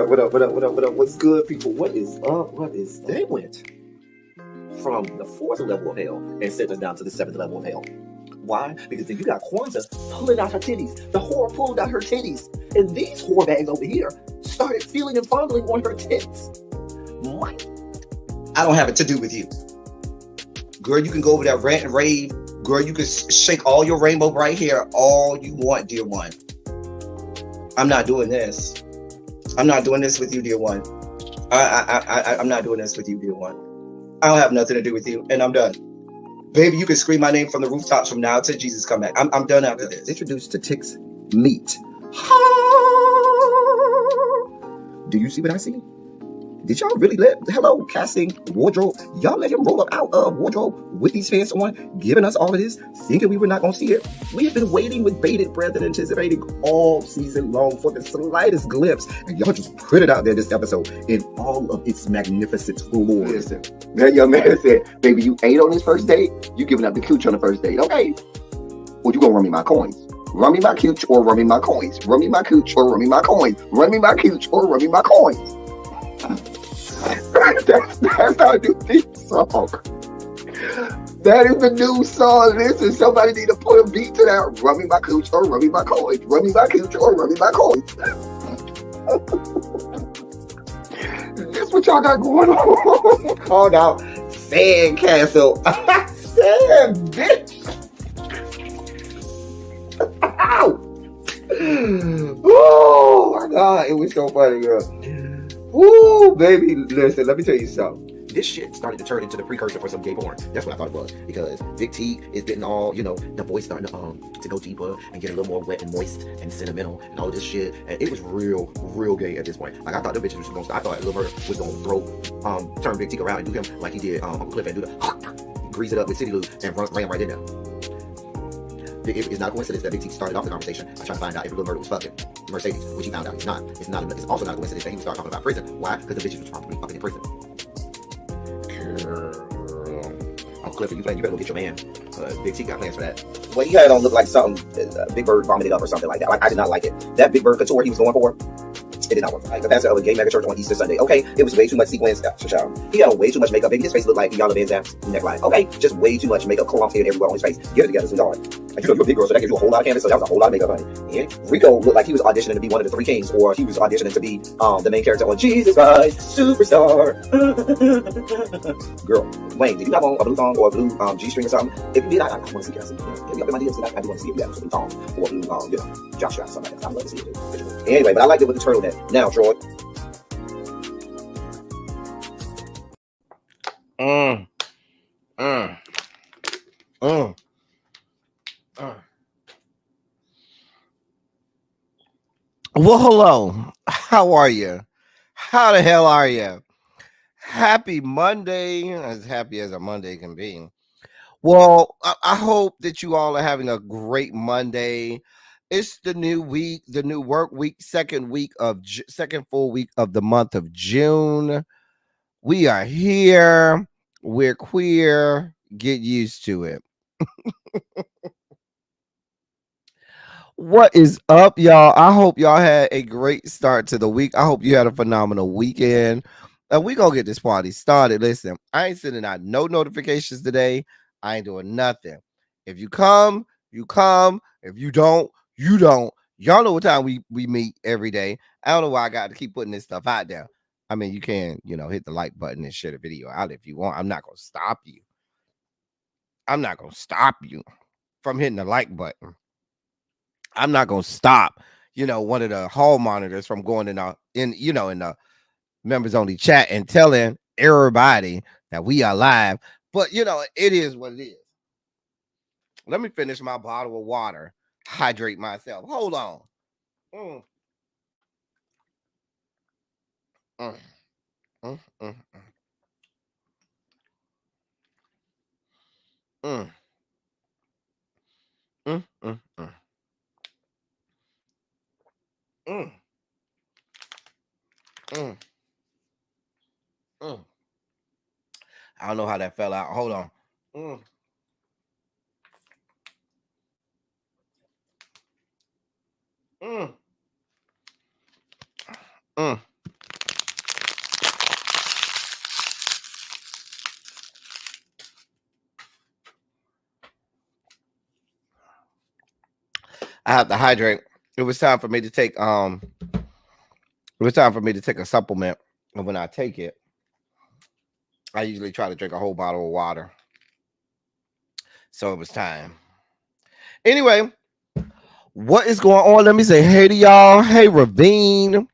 What up? What's good, people? What is up? What is they went from the fourth level of hell and sent us down to the seventh level of hell. Why? Because then you got Kwanzaa pulling out her titties. The whore pulled out her titties. And these whore bags over here started feeling and fondling on her tits. What? I don't have it to do with you. Girl, you can go over there, rant and rave. Girl, you can shake all your rainbow bright hair all you want, dear one. I'm not doing this. I'm not doing this with you, dear one. I'm not doing this with you, dear one. I don't have nothing to do with you, and I'm done. Baby, you can scream my name from the rooftops from now till Jesus come back. I'm done after this. Introduced to Tick's meat. Do you see what I see? Did y'all really hello, casting, wardrobe, y'all let him roll up out of wardrobe with these fans on, giving us all of this, thinking we were not going to see it? We have been waiting with bated breath and anticipating all season long for the slightest glimpse, and y'all just put it out there this episode in all of its magnificent glory. Listen, that young man said, baby, you ate on this first date, you giving up the cooch on the first date, okay? Well, you gonna run me my coins. Run me my cooch or run me my coins. Run me my cooch or run me my coins. Run me my cooch or run me my coins. That's our new theme song. That is the new song. Listen, somebody need to put a beat to that. Run me my cooch or run me my coins. Run me my cooch or run me my coins. This what y'all got going on. Called out Sandcastle. Sand, bitch. Ow. Oh my God, it was so funny, girl. Ooh, baby, listen, let me tell you something. This shit started to turn into the precursor for some gay porn. That's what I thought it was. Because Big T is getting all, the voice starting to go deeper and get a little more wet and moist and sentimental and all this shit. And it was real gay at this point. Like, I thought the bitches was going to, I thought Lil Bird was going to turn Big T around and do him like he did Uncle Cliff and do the grease it up with City Lou and ran right in there. It's not a coincidence that Big T started off the conversation by trying to find out if Lil Murder was fucking Mercedes, which he found out he's not. It's also not a coincidence that he would start talking about prison. Why? Because the bitches was probably fucking in prison. Uncle Clifford, you better go get your man. Big T got plans for that. Well, he had on look like something Big Bird vomited up or something like that. Like, I did not like it. That Big Bird couture he was going for, it did not work. Like the pastor of a gay mega church on Easter Sunday. Okay, it was way too much sequins. He had on way too much makeup. Baby, his face looked like Rihanna Van Zam's neckline. Okay, just way too much makeup clumped in everywhere on his face. Get it together, sweetheart. And you're a big girl, so that gives you a whole lot of canvas. So that was a whole lot of makeup, honey. Yeah. Rico looked like he was auditioning to be one of the three kings, or he was auditioning to be the main character on Jesus Christ Superstar. Girl, Wayne, did you have on a blue thong or a blue G-string or something? If you did, I want to see it. If you have my DMs, I do want to see if you have a blue thong or a blue, Josh strap or something like that. I'd love to see it too. Anyway, but I liked it with the turtleneck. Now, Troy. Well, hello. How are you? How the hell are you? Happy Monday, as happy as a Monday can be. Well, I hope that you all are having a great Monday. It's the new week, the new work week, second full week of the month of June. We are here. We're queer. Get used to it. What is up, y'all? I hope y'all had a great start to the week. I hope you had a phenomenal weekend. And we gonna get this party started. Listen, I ain't sending out no notifications today. I ain't doing nothing. If you come, you come. If you don't, you don't. Y'all know what time we meet every day. I don't know why I got to keep putting this stuff out there. I mean, you can, hit the like button and share the video out if you want. I'm not gonna stop you. I'm not gonna stop you from hitting the like button. I'm not gonna stop, one of the hall monitors from going in the members only chat and telling everybody that we are live. But it is what it is. Let me finish my bottle of water, hydrate myself. Hold on. I don't know how that fell out. Hold on. I have to hydrate. It was time for me to take a supplement. And when I take it, I usually try to drink a whole bottle of water. So it was time. Anyway, what is going on? Let me say hey to y'all. Hey, Ravine.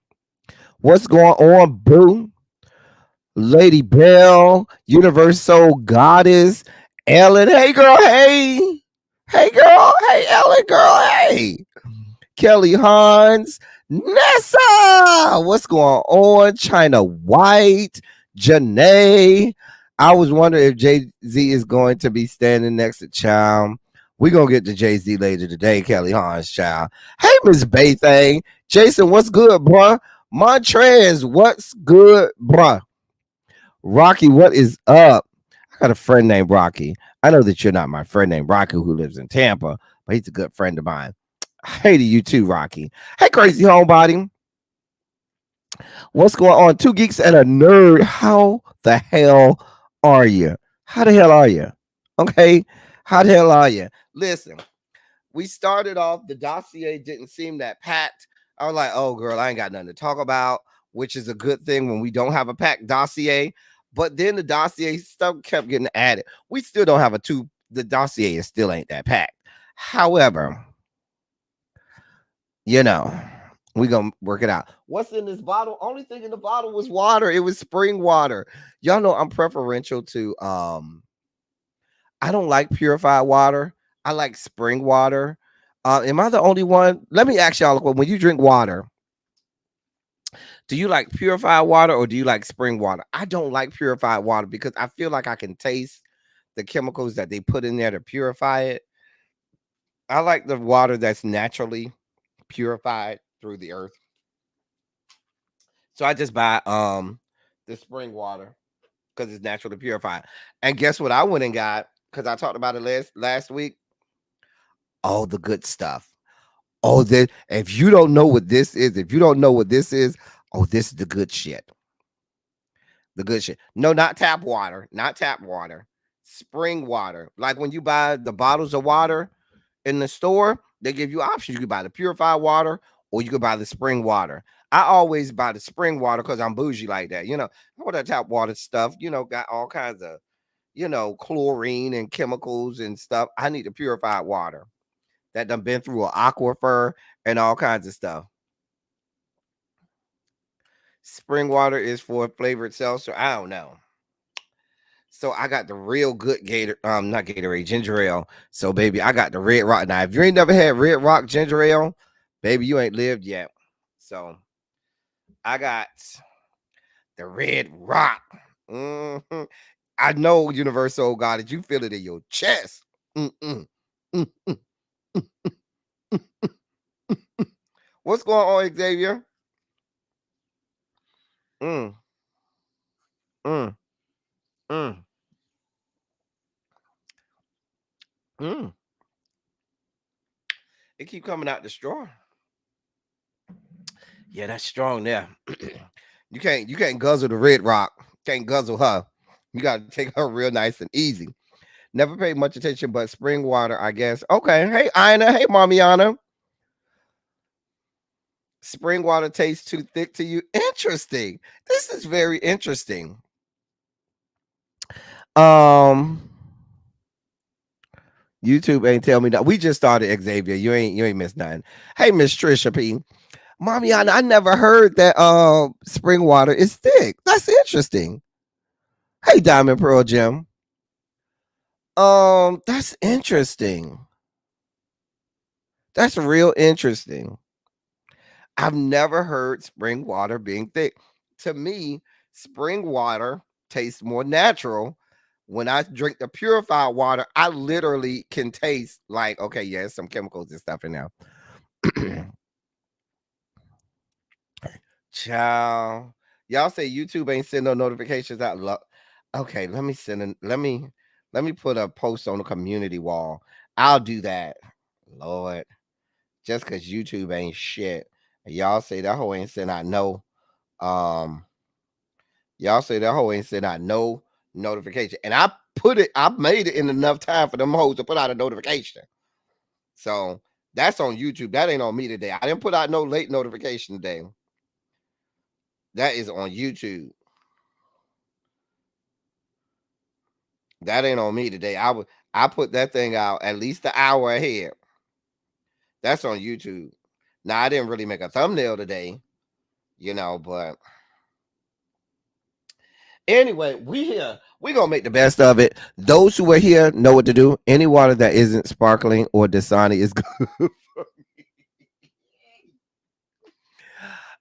What's going on, boo? Lady Bell, Universal Goddess, Ellen. Hey, girl. Hey. Hey, girl. Hey, Ellen, girl. Hey. Kelly Hans, Nessa. What's going on? China White, Janae. I was wondering if Jay-Z is going to be standing next to Child. We're going to get to Jay-Z later today, Kelly Hans, child. Hey, Miss Baythang. Jason, what's good, bruh? Montrez, what's good, bruh? Rocky, what is up? I got a friend named Rocky. I know that you're not my friend named Rocky who lives in Tampa, but he's a good friend of mine. Hey to you too, Rocky. Hey, crazy homebody. What's going on? Two geeks and a nerd. How the hell are you? How the hell are you? Okay. How the hell are you? Listen, we started off, the dossier didn't seem that packed. I was like, oh, girl, I ain't got nothing to talk about, which is a good thing when we don't have a packed dossier. But then the dossier stuff kept getting added. We still don't have the dossier is still ain't that packed. However, you know, we're going to work it out. What's in this bottle? Only thing in the bottle was water. It was spring water. Y'all know I'm preferential to, I don't like purified water. I like spring water. Am I the only one? Let me ask y'all, when you drink water, do you like purified water or do you like spring water? I don't like purified water because I feel like I can taste the chemicals that they put in there to purify it. I like the water that's naturally purified through the earth. So I just buy the spring water because it's naturally purified. And guess what I went and got? Because I talked about it last week. All the good stuff. Oh, that if you don't know what this is, oh, this is the good shit. The good shit. No, not tap water. Not tap water. Spring water. Like when you buy the bottles of water in the store, they give you options. You can buy the purified water or you can buy the spring water. I always buy the spring water because I'm bougie like that. You know, all that tap water stuff, got all kinds of, chlorine and chemicals and stuff. I need the purified water that done been through an aquifer and all kinds of stuff. Spring water is for flavored seltzer. I don't know. So I got the real good not Gatorade, ginger ale. So baby, I got the Red Rock. Now, if you ain't never had Red Rock ginger ale, baby, you ain't lived yet. So I got the Red Rock. Mm-hmm. I know, Universal God, did you feel it in your chest? Mm-mm. Mm-mm. What's going on, Xavier? Mm. Mm. Mm. Mm. It keep coming out the straw. Yeah, that's strong there. You can't guzzle the Red Rock. Can't guzzle her. You got to take her real nice and easy. Never paid much attention, but spring water, I guess. Okay. Hey, Ina. Hey, Mommy Anna. Spring water tastes too thick to you. Interesting. This is very interesting. YouTube ain't tell me that. We just started, Xavier. You ain't missed nothing. Hey, Miss Trisha P. Mommy, I never heard that spring water is thick. That's interesting. Hey, Diamond Pearl Gem. That's interesting. That's real interesting. I've never heard spring water being thick. To me, spring water tastes more natural. When I drink the purified water, I literally can taste like, okay, yeah, some chemicals and stuff in there. Ciao. Y'all say YouTube ain't send no notifications out. Okay, let me put a post on the community wall. I'll do that. Lord. Just because YouTube ain't shit. Y'all say that hoe ain't sent out no. Y'all say that hoe ain't sent out no notification. And I made it in enough time for them hoes to put out a notification. So That's on YouTube. That ain't on me today. I didn't put out no late notification today. That is on YouTube. That ain't on me today. I put that thing out at least an hour ahead. That's on YouTube. Now I didn't really make a thumbnail today, but anyway, we here. We gonna make the best of it. Those who are here know what to do. Any water that isn't sparkling or Dasani is good.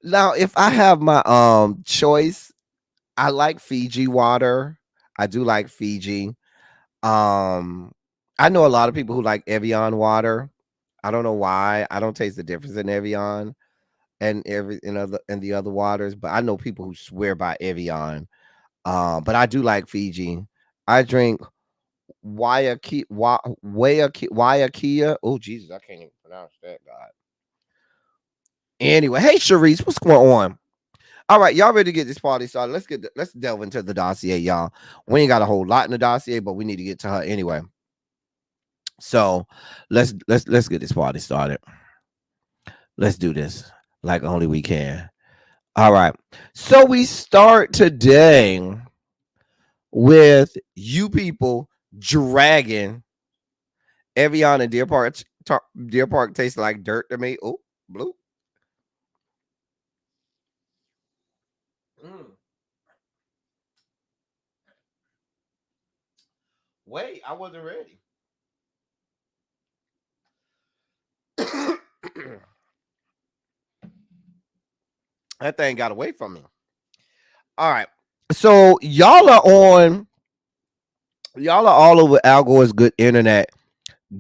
Now, if I have my choice, I like Fiji water. I do like Fiji. I know a lot of people who like Evian water. I don't know why. I don't taste the difference in Evian and the other waters, but I know people who swear by Evian. But I do like Fiji. I drink Waiakia. Oh Jesus, I can't even pronounce that. God. Anyway, hey Sharice, what's going on? All right, y'all ready to get this party started? Let's delve into the dossier, y'all. We ain't got a whole lot in the dossier, but we need to get to her anyway. So let's get this party started. Let's do this like only we can. All right. So we start today with you people dragging Evian and Deer Park. Deer Park tastes like dirt to me. Oh, blue. Wait, I wasn't ready. That thing got away from me. All right. So y'all are all over Al Gore's good internet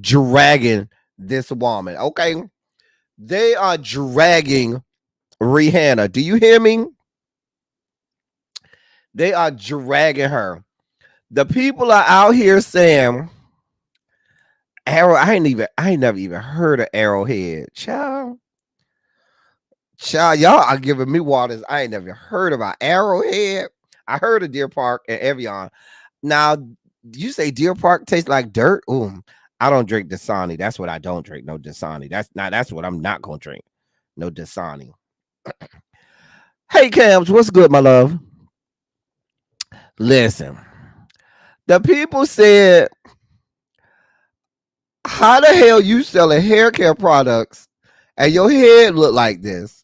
dragging this woman. Okay. They are dragging Rihanna. Do you hear me? They are dragging her. The people are out here saying Arrow. I ain't never even heard of Arrowhead. Child, y'all are giving me waters. I ain't never heard about Arrowhead. I heard of Deer Park and Evian. Now, you say Deer Park tastes like dirt? Ooh, I don't drink Dasani. That's what I don't drink. No Dasani. That's what I'm not gonna drink. No Dasani. Hey Cams, what's good, my love? Listen, the people said, how the hell you selling hair care products and your head look like this?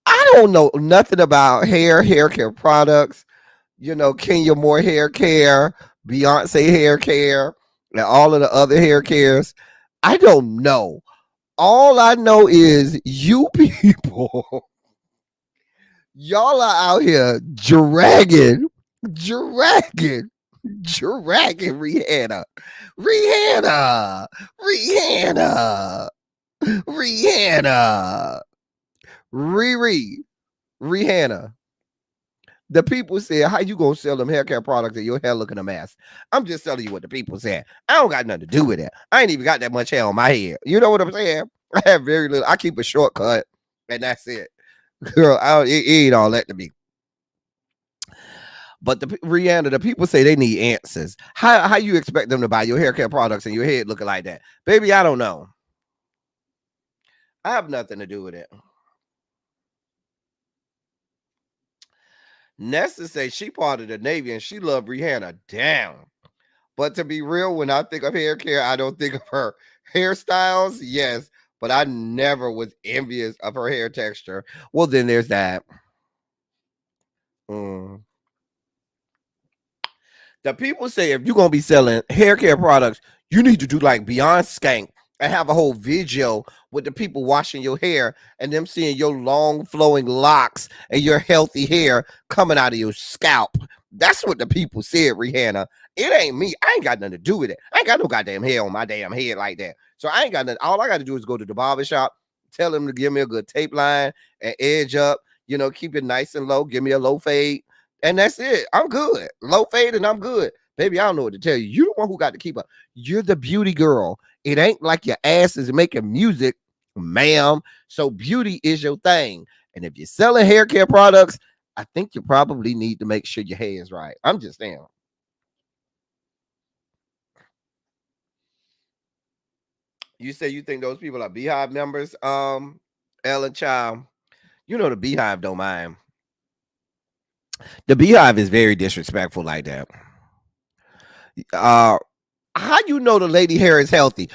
I don't know nothing about hair care products. Kenya Moore hair care, Beyonce hair care, and all of the other hair cares. I don't know. All I know is you people, y'all are out here dragging Rihanna. Rihanna. The people said, how you gonna sell them hair care products and your hair looking a mess? I'm just telling you what the people said. I don't got nothing to do with it. I ain't even got that much hair on my head. You know what I'm saying? I have very little. I keep a shortcut, and that's it. Girl, it ain't all that to me. But Rihanna, the people say they need answers. How you expect them to buy your hair care products and your head looking like that? Baby, I don't know. I have nothing to do with it. Nessa says she part of the Navy and she loved Rihanna. Damn. But to be real, when I think of hair care, I don't think of her hairstyles. Yes, but I never was envious of her hair texture. Well, then there's that. The people say if you're going to be selling hair care products, you need to do like Beyond Skank and have a whole video with the people washing your hair and them seeing your long flowing locks and your healthy hair coming out of your scalp. That's what the people said, Rihanna. It ain't me. I ain't got nothing to do with it. I ain't got no goddamn hair on my damn head like that. So I ain't got nothing. All I got to do is go to the barbershop, tell them to give me a good tape line and edge up, keep it nice and low, give me a low fade. And that's it. I'm good. Low fade and I'm good. Baby, I don't know what to tell you. You're the one who got to keep up. You're the beauty girl. It ain't like your ass is making music, ma'am. So beauty is your thing. And if you're selling hair care products, I think you probably need to make sure your hair is right. I'm just saying. You say you think those people are Beehive members, Ellen Child. You know the Beehive don't mind. The Beehive is very disrespectful like that. Uh how you know the lady hair is healthy?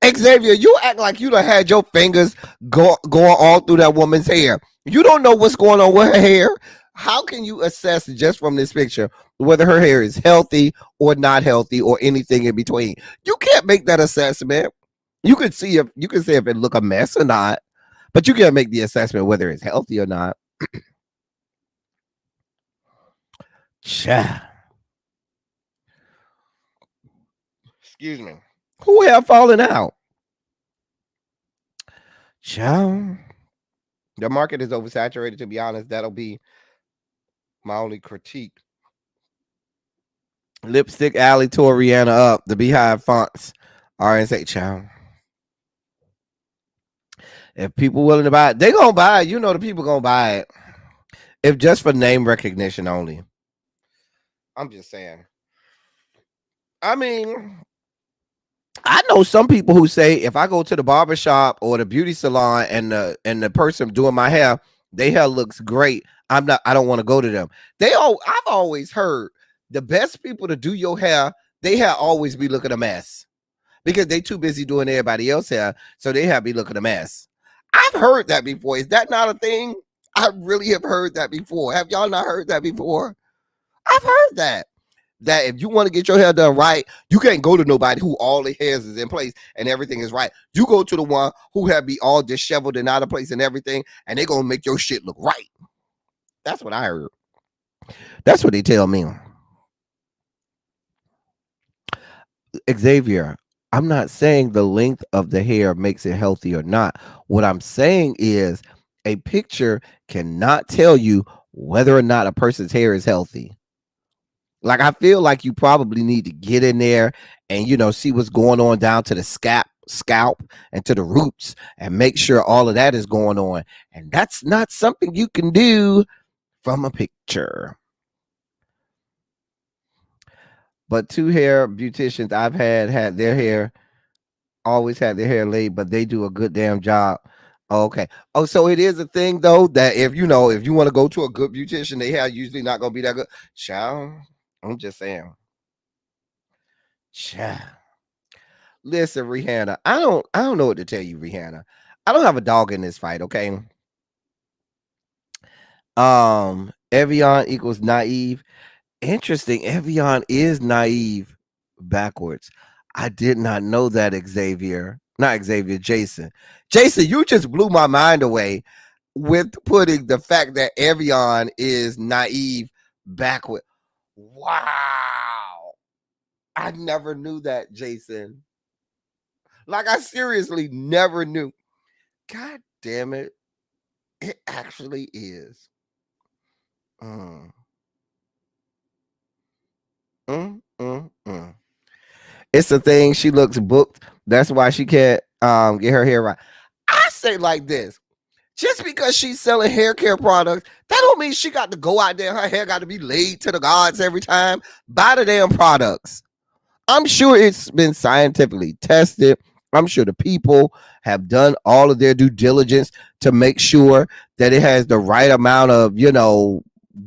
Xavier, you act like you done had your fingers going all through that woman's hair. You don't know what's going on with her hair. How can you assess just from this picture whether her hair is healthy or not healthy or anything in between? You can't make that assessment. You can see if it look a mess or not, but you can't make the assessment whether it's healthy or not. Cha. Excuse me. Who have fallen out? Chow. The market is oversaturated, to be honest. That'll be my only critique. Lipstick Alley tore Rihanna up. The Beehive fonts are insane. Chow. If people willing to buy it, they gonna buy it. You know the people gonna buy it. If just for name recognition only. I'm just saying. I mean, I know some people who say if I go to the barbershop or the beauty salon and the person doing my hair, their hair looks great. I don't want to go to them. I've always heard the best people to do your hair, they hair always be looking a mess. Because they too busy doing everybody else hair, so they have be looking a mess. I've heard that before. Is that not a thing? I really have heard that before. Have y'all not heard that before? I've heard that if you want to get your hair done right, you can't go to nobody who all the hairs is in place and everything is right. You go to the one who have be all disheveled and out of place and everything, and they gonna make your shit look right. That's what I heard. That's what they tell me. Xavier, I'm not saying the length of the hair makes it healthy or not. What I'm saying is a picture cannot tell you whether or not a person's hair is healthy. Like, I feel like you probably need to get in there and, see what's going on down to the scalp and to the roots and make sure all of that is going on. And that's not something you can do from a picture. But two hair beauticians I've had their hair, always had their hair laid, but they do a good damn job. Okay. Oh, so it is a thing though that if you want to go to a good beautician, they hair usually not gonna be that good. Child, I'm just saying. Child. Listen, Rihanna, I don't know what to tell you, Rihanna. I don't have a dog in this fight, okay? Evian equals naive. Interesting. Evian is naive backwards. I did not know that, Xavier. Not Xavier, Jason. Jason, you just blew my mind away with putting the fact that Evian is naive backward. Wow. I never knew that, Jason. Like, I seriously never knew. God damn it. It actually is. It's a thing. She looks booked. That's why she can't get her hair right. I say like this. Just because she's selling hair care products, that don't mean she got to go out there. Her hair got to be laid to the gods every time. Buy the damn products. I'm sure it's been scientifically tested. I'm sure the people have done all of their due diligence to make sure that it has the right amount of,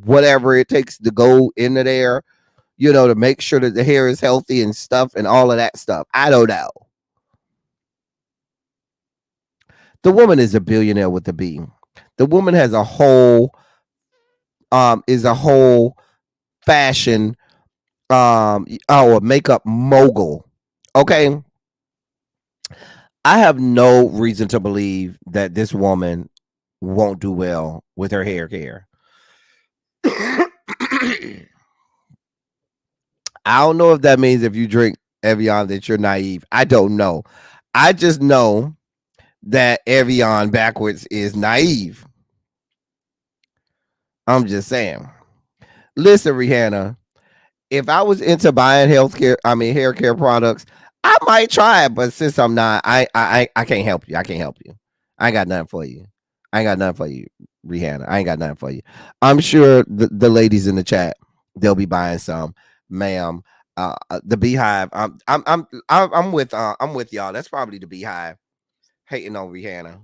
whatever it takes to go into there, to make sure that the hair is healthy and stuff and all of that stuff. I don't know. The woman is a billionaire with a B. The woman has a whole, is a whole fashion, a makeup mogul. Okay. I have no reason to believe that this woman won't do well with her hair care. I don't know if that means if you drink Evian that you're naive. I don't know. I just know that Evian backwards is naive. I'm just saying. Listen, Rihanna, if I was into buying hair care products, I might try it, but since I'm not, I can't help you. I can't help you. I ain't got nothing for you. I ain't got nothing for you, Rihanna. I ain't got nothing for you. I'm sure the ladies in the chat, they'll be buying some. Ma'am, The Beehive. I'm with y'all. That's probably the Beehive hating on Rihanna.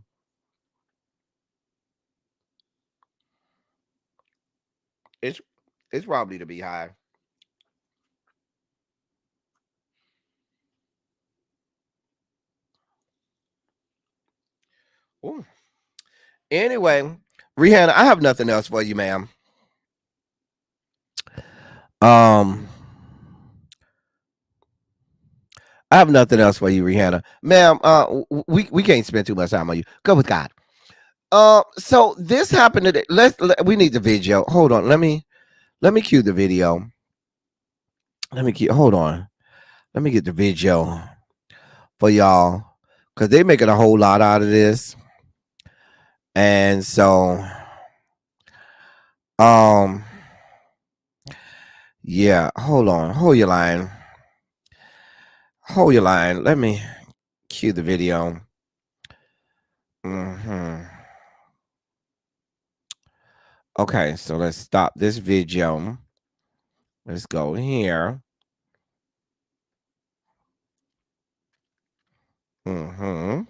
It's probably the Beehive. Ooh. Anyway, Rihanna, I have nothing else for you, ma'am. I have nothing else for you, Rihanna, ma'am. We can't spend too much time on you. Go with God. So this happened today. We need the video. Hold on. Let me cue the video. Hold on. Let me get the video for y'all because they making a whole lot out of this, and so yeah. Hold on. Hold your line. Let me cue the video. Okay, so let's stop this video. Let's go here. All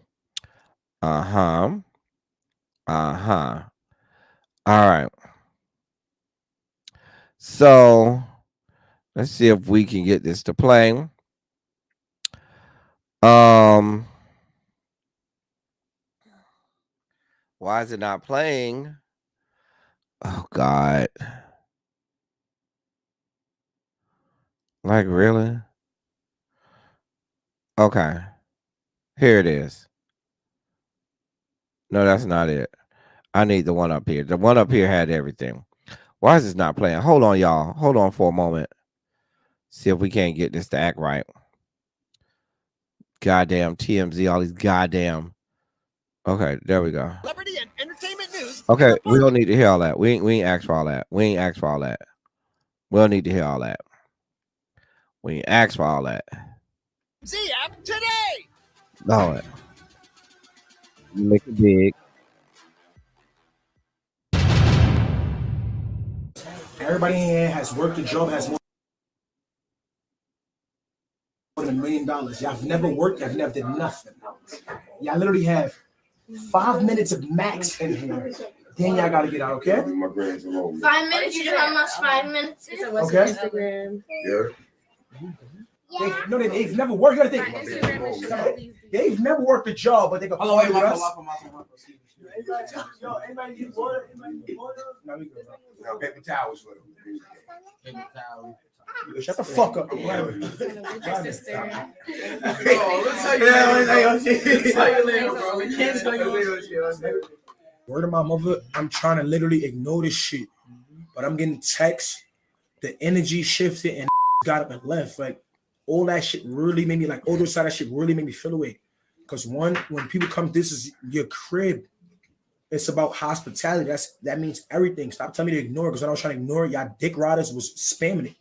right. So let's see if we can get this to play. Why is it not playing? Oh God. Like really? Okay. Here it is. No, that's not it. I need the one up here. The one up here had everything. Why is this not playing? Hold on, y'all. Hold on for a moment. See if we can't get this to act right. Goddamn TMZ, all these goddamn. Okay, there we go. Celebrity and entertainment news. Okay, we don't need to hear all that. We ain't asked for all that. We ain't asked for all that. We don't need to hear all that. We ain't asked for all that. See app today. Lord. Make it big. Everybody in here has worked a job, has more than $1 million. Y'all have never worked, y'all never did nothing. Y'all literally have 5 minutes of max in here. Then y'all gotta get out, okay? 5 minutes? You know how much 5 minutes is? Okay. Instagram. Yeah. They've never worked. You gotta think. They've never worked a job, but they go. Oh, wait, Yo, anybody need water? No, we good, bro. No, paper towels for them. Paper towels. Shut the fuck up. Word of my mother, I'm trying to literally ignore this shit, but I'm getting texts. The energy shifted and got up and left. Like all that shit really made me all those side of that shit really made me feel away. Because when people come, this is your crib. It's about hospitality. That means everything. Stop telling me to ignore it because when I was trying to ignore it, y'all dick riders was spamming it.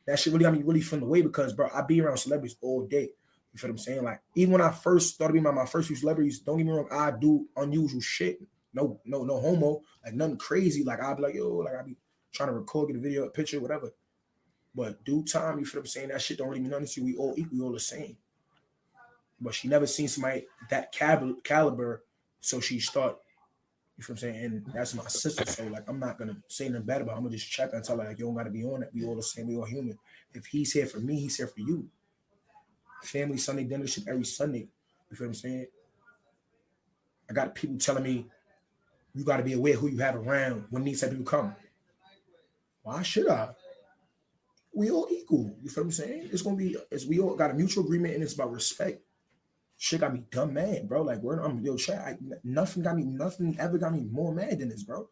That shit really got me really feeling away because, bro, I be around celebrities all day. You feel what I'm saying? Like, even when I first started being my first few celebrities, don't get me wrong, I do unusual shit. No homo. Like, nothing crazy. Like, I'll be like, yo, like, I be trying to record, get a video, a picture, whatever. But due time, you feel what I'm saying? That shit don't really mean nothing to you. We all equal, we all the same. But she never seen somebody that caliber, so she start. You feel what I'm saying? And that's my sister. So, like, I'm not going to say nothing bad about her. I'm going to just check her and tell her, like, you don't got to be on it. We all the same. We all human. If he's here for me, he's here for you. Family Sunday dinner shit every Sunday. You feel what I'm saying? I got people telling me, you got to be aware who you have around when these type of people come. Why should I? We all equal. You feel what I'm saying? It's going to be, we all got a mutual agreement and it's about respect. Shit got me dumb mad, bro. Like, nothing ever got me more mad than this, bro.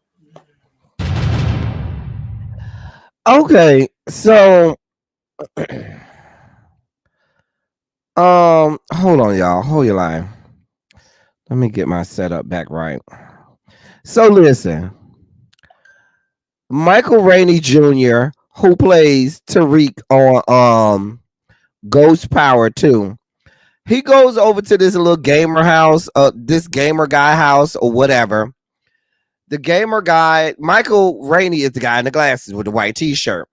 Okay, so hold on, y'all. Hold your line. Let me get my setup back right. So listen, Michael Rainey Jr., who plays Tariq on Ghost Power 2. He goes over to this little gamer house, this gamer guy house or whatever. The gamer guy, Michael Rainey is the guy in the glasses with the white t-shirt.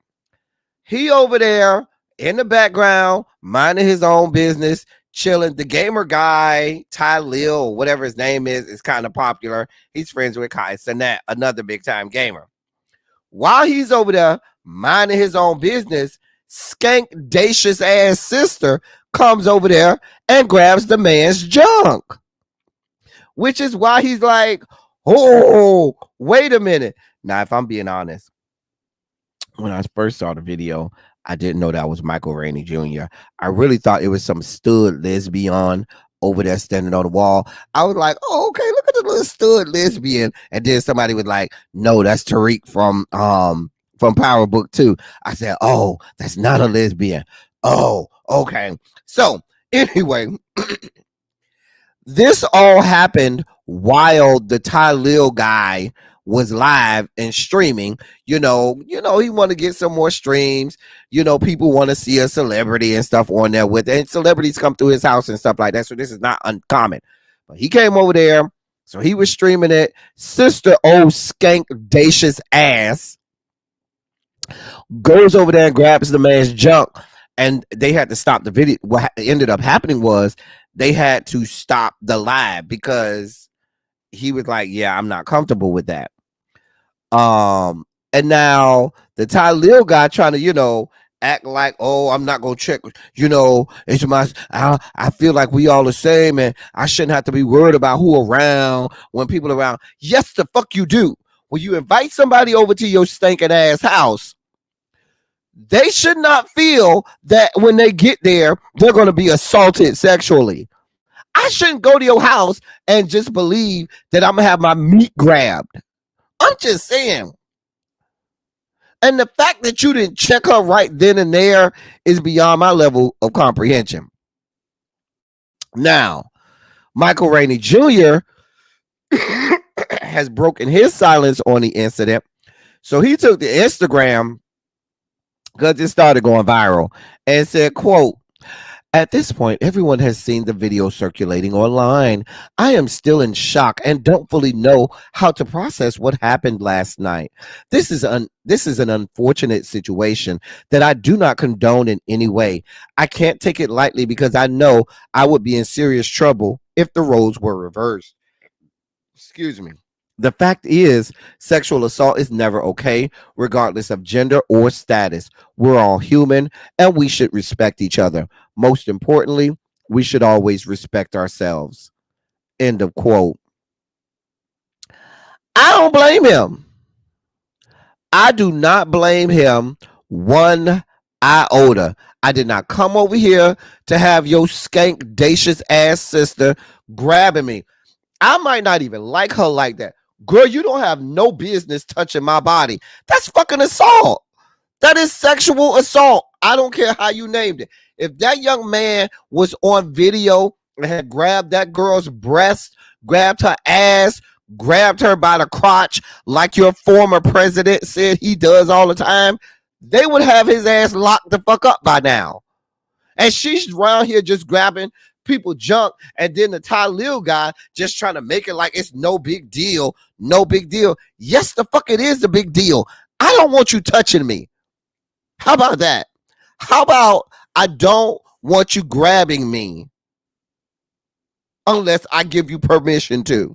He over there in the background, minding his own business, chilling. The gamer guy, Ty Lil, whatever his name is kind of popular. He's friends with Kai Cenat, another big time gamer. While he's over there minding his own business, skankdacious ass sister comes over there and grabs the man's junk, which is why he's like, oh, wait a minute. Now, if I'm being honest, when I first saw the video, I didn't know that was Michael Rainey Jr. I really thought it was some stud lesbian over there standing on the wall. I was like, oh, okay, look at the little stud lesbian. And then somebody was like, no, that's Tariq from Power Book 2. I said, oh, that's not a lesbian. Oh, okay. So anyway, this all happened while the Ty Lil guy was live and streaming. You know, he want to get some more streams. You know, people want to see a celebrity and stuff on there with it. And celebrities come through his house and stuff like that. So this is not uncommon. But he came over there. So he was streaming it. Sister old skankdacious ass goes over there and grabs the man's junk. And they had to stop the video. What ended up happening was they had to stop the live because he was like, yeah, I'm not comfortable with that. And now the Ty Lil guy trying to, act like, oh, I'm not gonna check, it's I feel like we all the same and I shouldn't have to be worried about who around when people around. Yes, the fuck you do. When you invite somebody over to your stinking ass house, they should not feel that when they get there, they're gonna be assaulted sexually. I shouldn't go to your house and just believe that I'm gonna have my meat grabbed. I'm just saying. And the fact that you didn't check her right then and there is beyond my level of comprehension. Now, Michael Rainey Jr. has broken his silence on the incident. So he took the Instagram, because it started going viral, and said, quote, at this point, everyone has seen the video circulating online. I am still in shock and don't fully know how to process what happened last night. This is an unfortunate situation that I do not condone in any way. I can't take it lightly because I know I would be in serious trouble if the roles were reversed. Excuse me. The fact is, sexual assault is never okay, regardless of gender or status. We're all human, and we should respect each other. Most importantly, we should always respect ourselves. End of quote. I don't blame him. I do not blame him one iota. I did not come over here to have your skankdacious ass sister grabbing me. I might not even like her like that. Girl, you don't have no business touching my body. That's fucking assault. That is sexual assault. I don't care how you named it. If that young man was on video and had grabbed that girl's breast, grabbed her ass, grabbed her by the crotch like your former president said he does all the time, they would have his ass locked the fuck up by now. And she's around here just grabbing people junk, and then the Ty Lil guy just trying to make it like it's no big deal. No big deal. Yes, the fuck it is the big deal. I don't want you touching me. How about that? How about I don't want you grabbing me unless I give you permission to?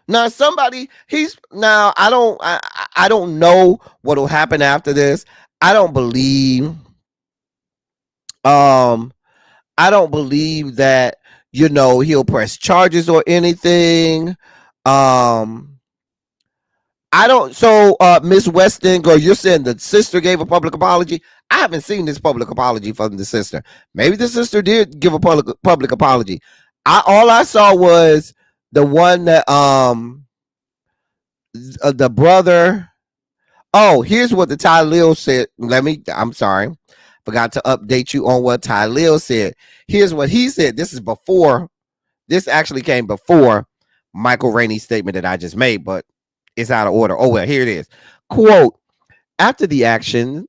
Now somebody I don't know what will happen after this. I don't believe that he'll press charges or anything. I don't. So, Miss Weston, girl, you're saying the sister gave a public apology. I haven't seen this public apology from the sister. Maybe the sister did give a public apology. All I saw was the one that the brother. Oh, here's what the Ty Lil said. I'm sorry. Forgot to update you on what Ty Lil said. Here's what he said. This actually came before Michael Rainey's statement that I just made, but it's out of order. Oh, well, here it is. Quote, after the actions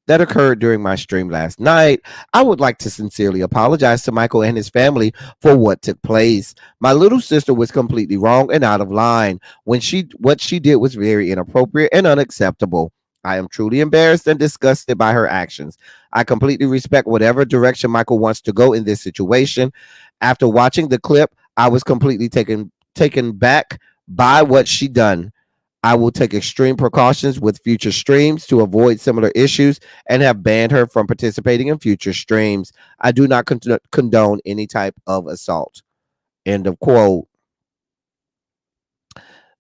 that occurred during my stream last night, I would like to sincerely apologize to Michael and his family for what took place. My little sister was completely wrong and out of line. What she did was very inappropriate and unacceptable. I am truly embarrassed and disgusted by her actions. I completely respect whatever direction Michael wants to go in this situation. After watching the clip, I was completely taken back by what she done. I will take extreme precautions with future streams to avoid similar issues and have banned her from participating in future streams. I do not condone any type of assault. End of quote.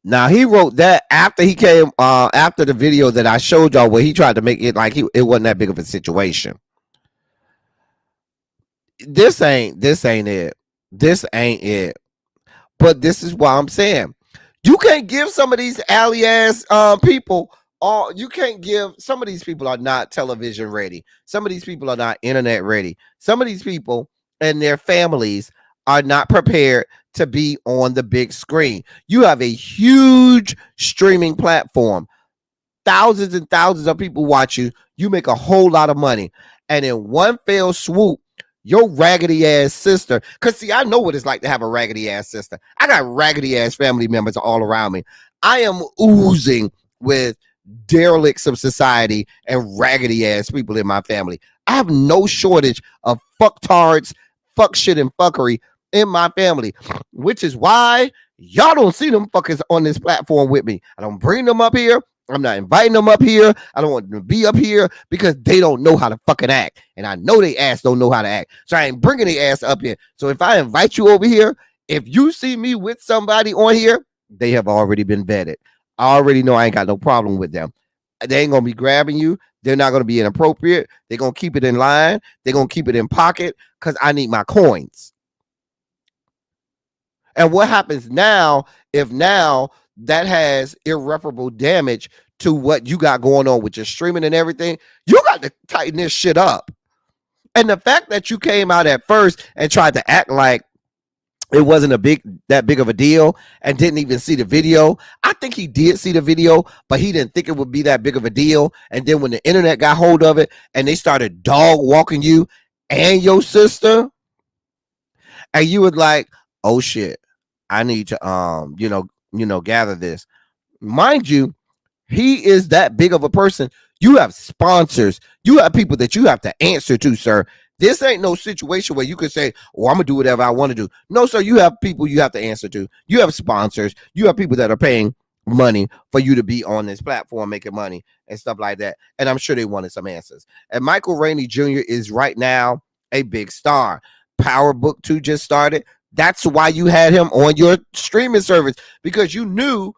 Now he wrote that after he came after the video that I showed y'all where he tried to make it like it wasn't that big of a situation. This ain't it. This ain't it. But this is what I'm saying. You can't give some of these alley ass people all. You can't give. Some of these people are not television ready. Some of these people are not internet ready. Some of these people and their families are not prepared to be on the big screen. You have a huge streaming platform. Thousands and thousands of people watch you. You make a whole lot of money. And in one fell swoop, your raggedy ass sister, because see, I know what it's like to have a raggedy ass sister. I got raggedy ass family members all around me. I am oozing with derelicts of society and raggedy ass people in my family. I have no shortage of fucktards, fuck shit, and fuckery in my family, which is why y'all don't see them fuckers on this platform with me. I don't bring them up here. I'm not inviting them up here. I don't want them to be up here because they don't know how to fucking act. And I know they ass don't know how to act. So I ain't bringing their ass up here. So if I invite you over here, if you see me with somebody on here, they have already been vetted. I already know I ain't got no problem with them. They ain't going to be grabbing you. They're not going to be inappropriate. They're going to keep it in line. They're going to keep it in pocket because I need my coins. And what happens now if now that has irreparable damage to what you got going on with your streaming and everything? You got to tighten this shit up. And the fact that you came out at first and tried to act like it wasn't that big of a deal and didn't even see the video. I think he did see the video, but he didn't think it would be that big of a deal. And then when the internet got hold of it and they started dog walking you and your sister, and you would like, oh shit, I need to gather this. Mind you, he is that big of a person. You have sponsors. You have people that you have to answer to, sir. This ain't no situation where you could say, oh, I'm going to do whatever I want to do. No, sir, you have people you have to answer to. You have sponsors. You have people that are paying money for you to be on this platform making money and stuff like that. And I'm sure they wanted some answers. And Michael Rainey Jr. is right now a big star. Power Book 2 just started. That's why you had him on your streaming service, because you knew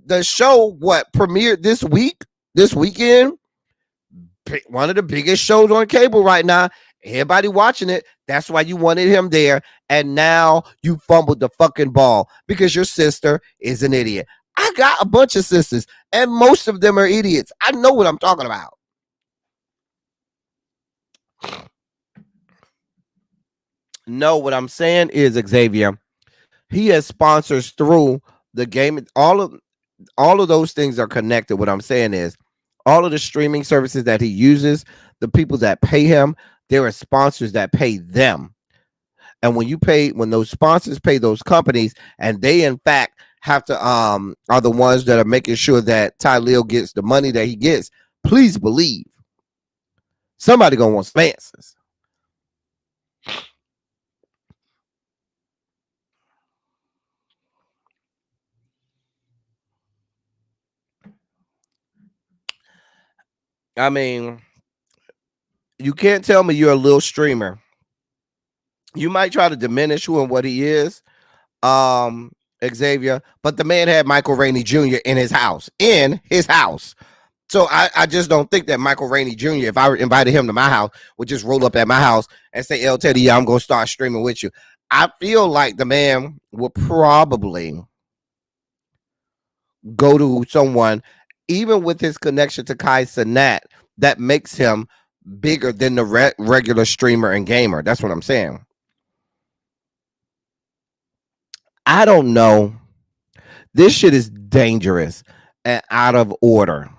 the show premiered this weekend. One of the biggest shows on cable right now. Everybody watching it. That's why you wanted him there. And now you fumbled the fucking ball because your sister is an idiot. I got a bunch of sisters and most of them are idiots. I know what I'm talking about. No, what I'm saying is, Xavier, he has sponsors through the game. All of those things are connected. What I'm saying is all of the streaming services that he uses, the people that pay him, there are sponsors that pay them. And when those sponsors pay those companies, and they in fact have to are the ones that are making sure that Tylil gets the money that he gets, please believe somebody gonna want some answers. I mean, you can't tell me you're a little streamer. You might try to diminish who and what he is, Xavier, but the man had Michael Rainey Jr. in his house. So I just don't think that Michael Rainey Jr., if I invited him to my house, would just roll up at my house and say, El Teddy, yeah, I'm going to start streaming with you. I feel like the man would probably go to someone, even with his connection to Kai Cenat, that makes him bigger than the regular streamer and gamer. That's what I'm saying. I don't know. This shit is dangerous and out of order.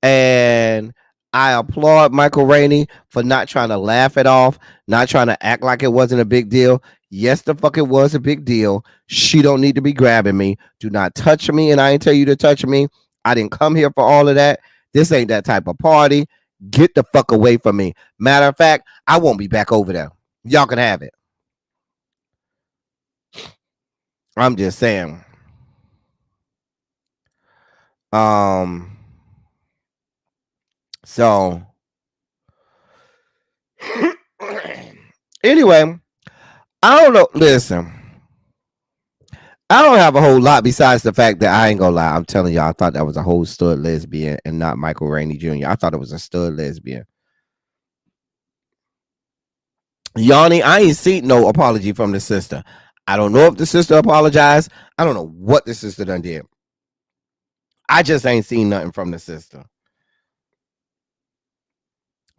And I applaud Michael Rainey for not trying to laugh it off, not trying to act like it wasn't a big deal. Yes, the fuck it was a big deal. She don't need to be grabbing me. Do not touch me, and I ain't tell you to touch me. I didn't come here for all of that. This ain't that type of party. Get the fuck away from me. Matter of fact, I won't be back over there. Y'all can have it. I'm just saying. So anyway, I don't know. Listen, I don't have a whole lot besides the fact that I ain't gonna lie. I'm telling y'all, I thought that was a whole stud lesbian and not Michael Rainey Jr. I thought it was a stud lesbian. Yanni, I ain't seen no apology from the sister. I don't know if the sister apologized. I don't know what the sister done did. I just ain't seen nothing from the sister.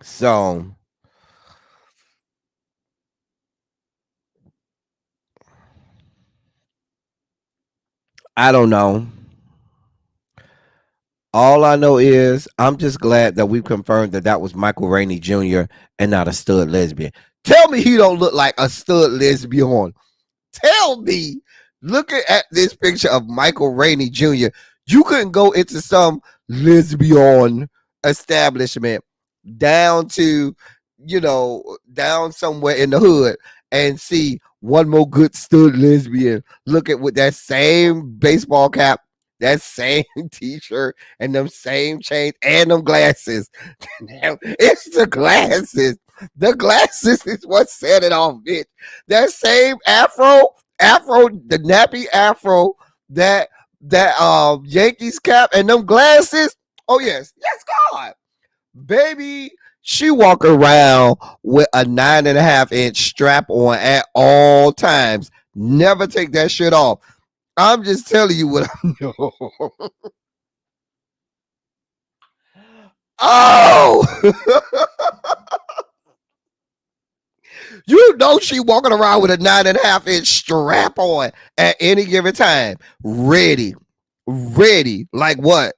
So I don't know. All I know is I'm just glad that we've confirmed that that was Michael Rainey Jr. and not a stud lesbian. Tell me he don't look like a stud lesbian. Tell me, looking at this picture of Michael Rainey Jr., you couldn't go into some lesbian establishment down to, down somewhere in the hood and see one more good stud lesbian. Look at with that same baseball cap, that same t-shirt, and them same chains and them glasses. It's the glasses. The glasses is what set it off, bitch. That same afro, the nappy afro, that Yankees cap and them glasses. Oh yes, God, baby. She walk around with a 9.5-inch strap on at all times. Never take that shit off. I'm just telling you what I know. Oh, you know she walking around with a 9.5-inch strap on at any given time, ready, like what?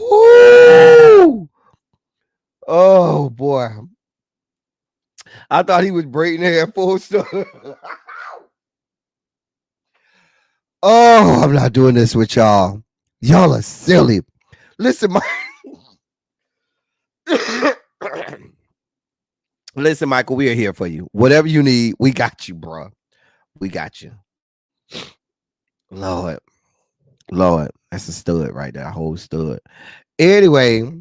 Ooh. Oh boy, I thought he was braiding hair full stuff. Oh, I'm not doing this with y'all. Y'all are silly. Listen, Listen, Michael, we are here for you. Whatever you need, we got you, bro. We got you. Lord, that's a stud right there, a whole stud. Anyway,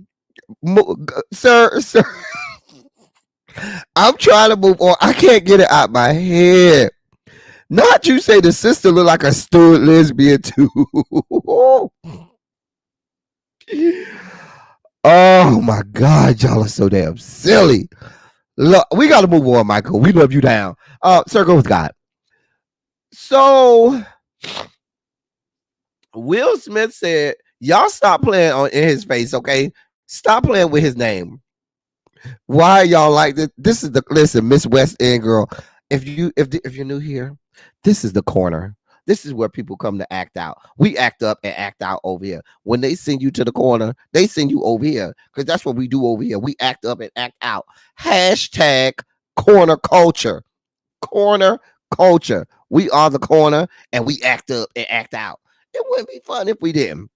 sir, I'm trying to move on. I can't get it out my head. Not you say the sister look like a stud lesbian too. Oh my God, y'all are so damn silly. Look, we got to move on, Michael. We love you down. Circle with God. So Will Smith said, y'all stop playing in his face, okay? Stop playing with his name. Why y'all like this? This is listen, Miss West End girl. If you're new here, this is the corner. This is where people come to act out. We act up and act out over here. When they send you to the corner, they send you over here because that's what we do over here. We act up and act out. Hashtag corner culture. Corner culture. We are the corner and we act up and act out. It wouldn't be fun if we didn't.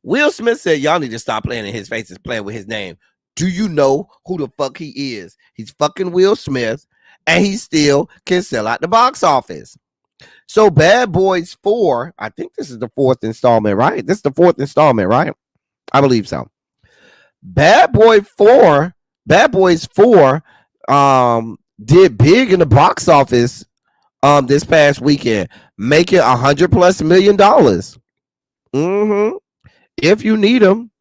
Will Smith said, y'all need to stop playing in his face and playing with his name. Do you know who the fuck he is? He's fucking Will Smith and he still can sell out the box office. So Bad Boys 4, I think this is the fourth installment, right? This is the fourth installment, right? I believe so. Bad Boys 4 did big in the box office this past weekend, making $100+ million. If you need them.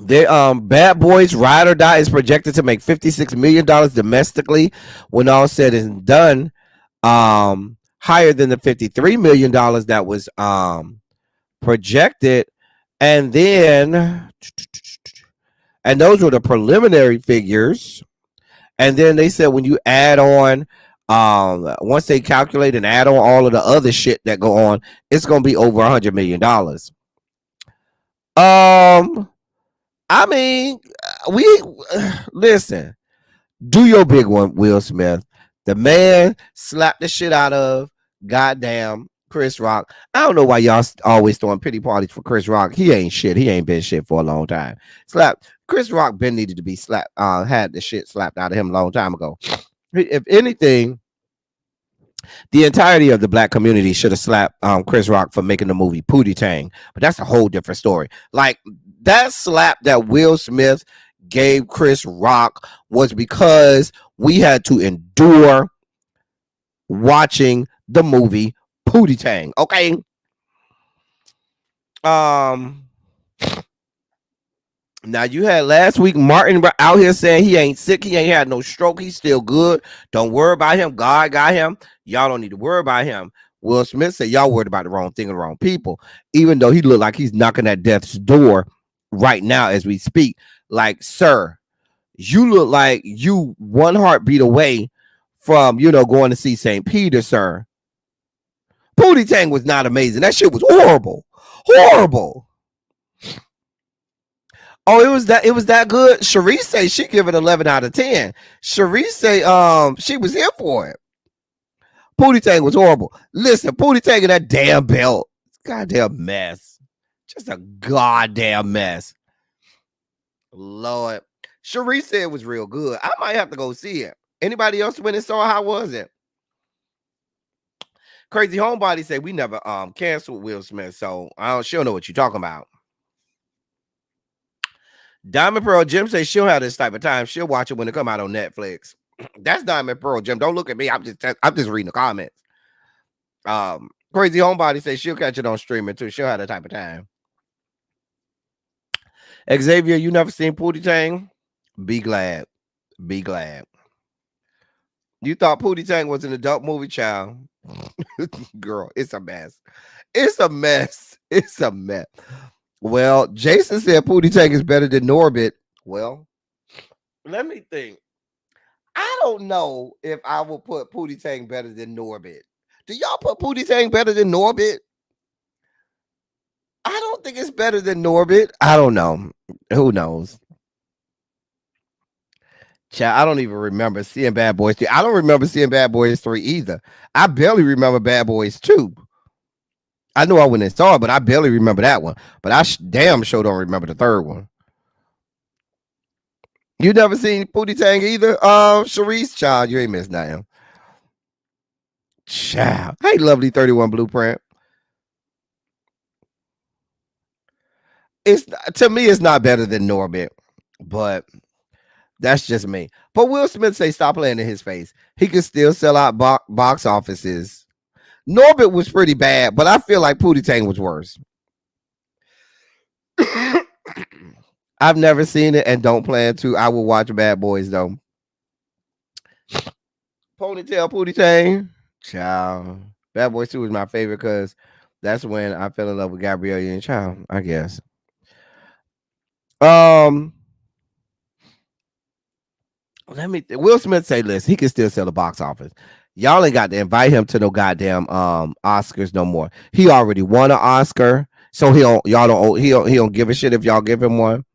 Bad Boys Ride or Die is projected to make $56 million domestically when all said and done, higher than the $53 million that was projected. And those were the preliminary figures. And then they said when you add on, once they calculate and add on all of the other shit that go on, it's going to be over $100 million. I mean, listen, do your big one, Will Smith. The man slapped the shit out of goddamn Chris Rock. I don't know why y'all always throwing pity parties for Chris Rock. He ain't shit. He ain't been shit for a long time. Chris Rock been needed to be slapped. Had the shit slapped out of him a long time ago. If anything, the entirety of the black community should have slapped Chris Rock for making the movie Pootie Tang, but that's a whole different story. Like that slap that Will Smith gave Chris Rock was because we had to endure watching the movie Pootie Tang. Okay. Now you had last week Martin out here saying he ain't sick, he ain't had no stroke, he's still good. Don't worry about him. God got him. Y'all don't need to worry about him. Will Smith said y'all worried about the wrong thing and the wrong people, even though he looked like he's knocking at death's door right now as we speak. Like, sir, you look like you one heartbeat away from, going to see St. Peter, sir. Pootie Tang was not amazing. That shit was horrible. Horrible. Oh, it was that good. Sharice say she give it 11 out of 10. Sharice say she was here for it. Pootie Tang was horrible. Listen, Pootie Tang and that damn belt. Goddamn mess. Just a goddamn mess. Lord. Sharice said it was real good. I might have to go see it. Anybody else went and saw it? How was it? Crazy Homebody said we never canceled Will Smith, so she'll know what you're talking about. Diamond Pearl Jim says she'll have this type of time. She'll watch it when it come out on Netflix. That's Diamond Pearl Jim. Don't look at me. I'm just reading the comments. Crazy Homebody says she'll catch it on streaming too. She'll have that type of time. Xavier, you never seen Pootie Tang? Be glad. Be glad. You thought Pootie Tang was an adult movie, child? Girl, it's a mess. It's a mess. It's a mess. Well, Jason said Pootie Tang is better than Norbit. Well, let me think. I don't know if I will put Pootie Tang better than Norbit. Do y'all put Pootie Tang better than Norbit? I don't think it's better than Norbit. I don't know. Who knows? Child, I don't even remember seeing Bad Boys 3. I don't remember seeing Bad Boys 3 either. I barely remember Bad Boys 2. I know I went and saw it, but I barely remember that one. But I damn sure don't remember the third one. You never seen Pootie Tang either? Sharice, child, you ain't missed nothing. Child. Hey, lovely 31 Blueprint. To me, it's not better than Norbit, but that's just me. But Will Smith say stop playing in his face. He can still sell out box offices. Norbit was pretty bad, but I feel like Pootie Tang was worse. I've never seen it and don't plan to. I will watch Bad Boys though. Ponytail Pootie Tang. Child. Bad Boys 2 is my favorite because that's when I fell in love with Gabrielle Union. Child, I guess. Will Smith say, listen, he can still sell the box office. Y'all ain't got to invite him to no goddamn Oscars no more. He already won an Oscar, so he don't give a shit if y'all give him one.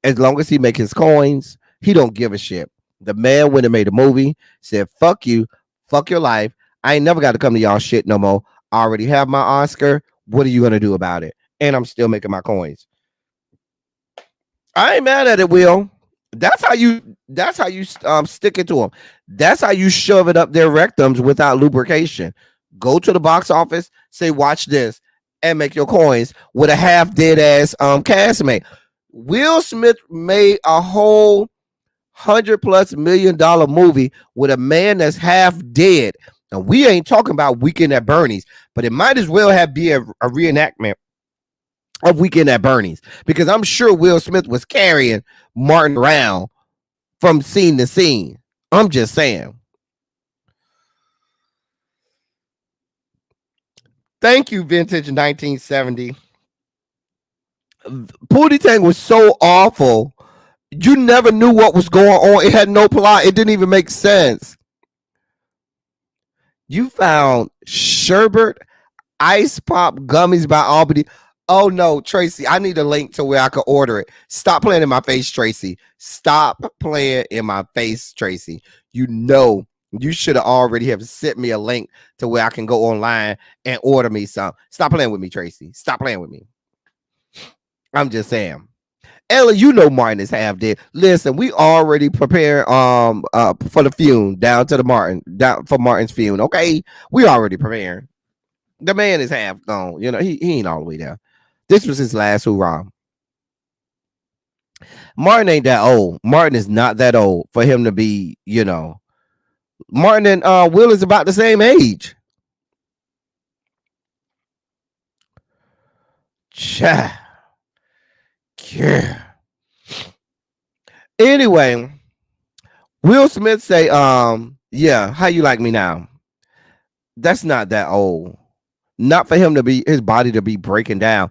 As long as he make his coins, he don't give a shit. The man went and made a movie, said, fuck you, fuck your life. I ain't never got to come to y'all shit no more. I already have my Oscar. What are you gonna do about it? And I'm still making my coins. I ain't mad at it, Will. That's how you stick it to them. That's how you shove it up their rectums without lubrication. Go to the box office, say, watch this, and make your coins with a half dead ass castmate. Will Smith made a whole $100+ million movie with a man that's half dead. And we ain't talking about Weekend at Bernie's, but it might as well be a reenactment of Weekend at Bernie's, because I'm sure Will Smith was carrying Martin around from scene to scene. I'm just saying. Thank you, Vintage 1970. Pootie Tang was so awful. You never knew what was going on. It had no plot. It didn't even make sense. You found sherbet ice pop gummies by Albany. Oh no, Tracy, I need a link to where I can order it. Stop playing in my face, Tracy. Stop playing in my face, Tracy. You know You should have already have sent me a link to where I can go online and order me some. Stop playing with me, Tracy. Stop playing with me. I'm just saying. Ella, you know Martin is half dead. Listen, we already prepared for the fume down to the down for Martin's fume. Okay, we already preparing. The man is half gone. You know, he ain't all the way there. This was his last hoorah. Martin ain't that old. Martin is not that old for him to be, you know. Martin and Will is about the same age. Cha. Yeah. Anyway, Will Smith say, yeah, how you like me now? That's not that old. Not for him to be his body to be breaking down.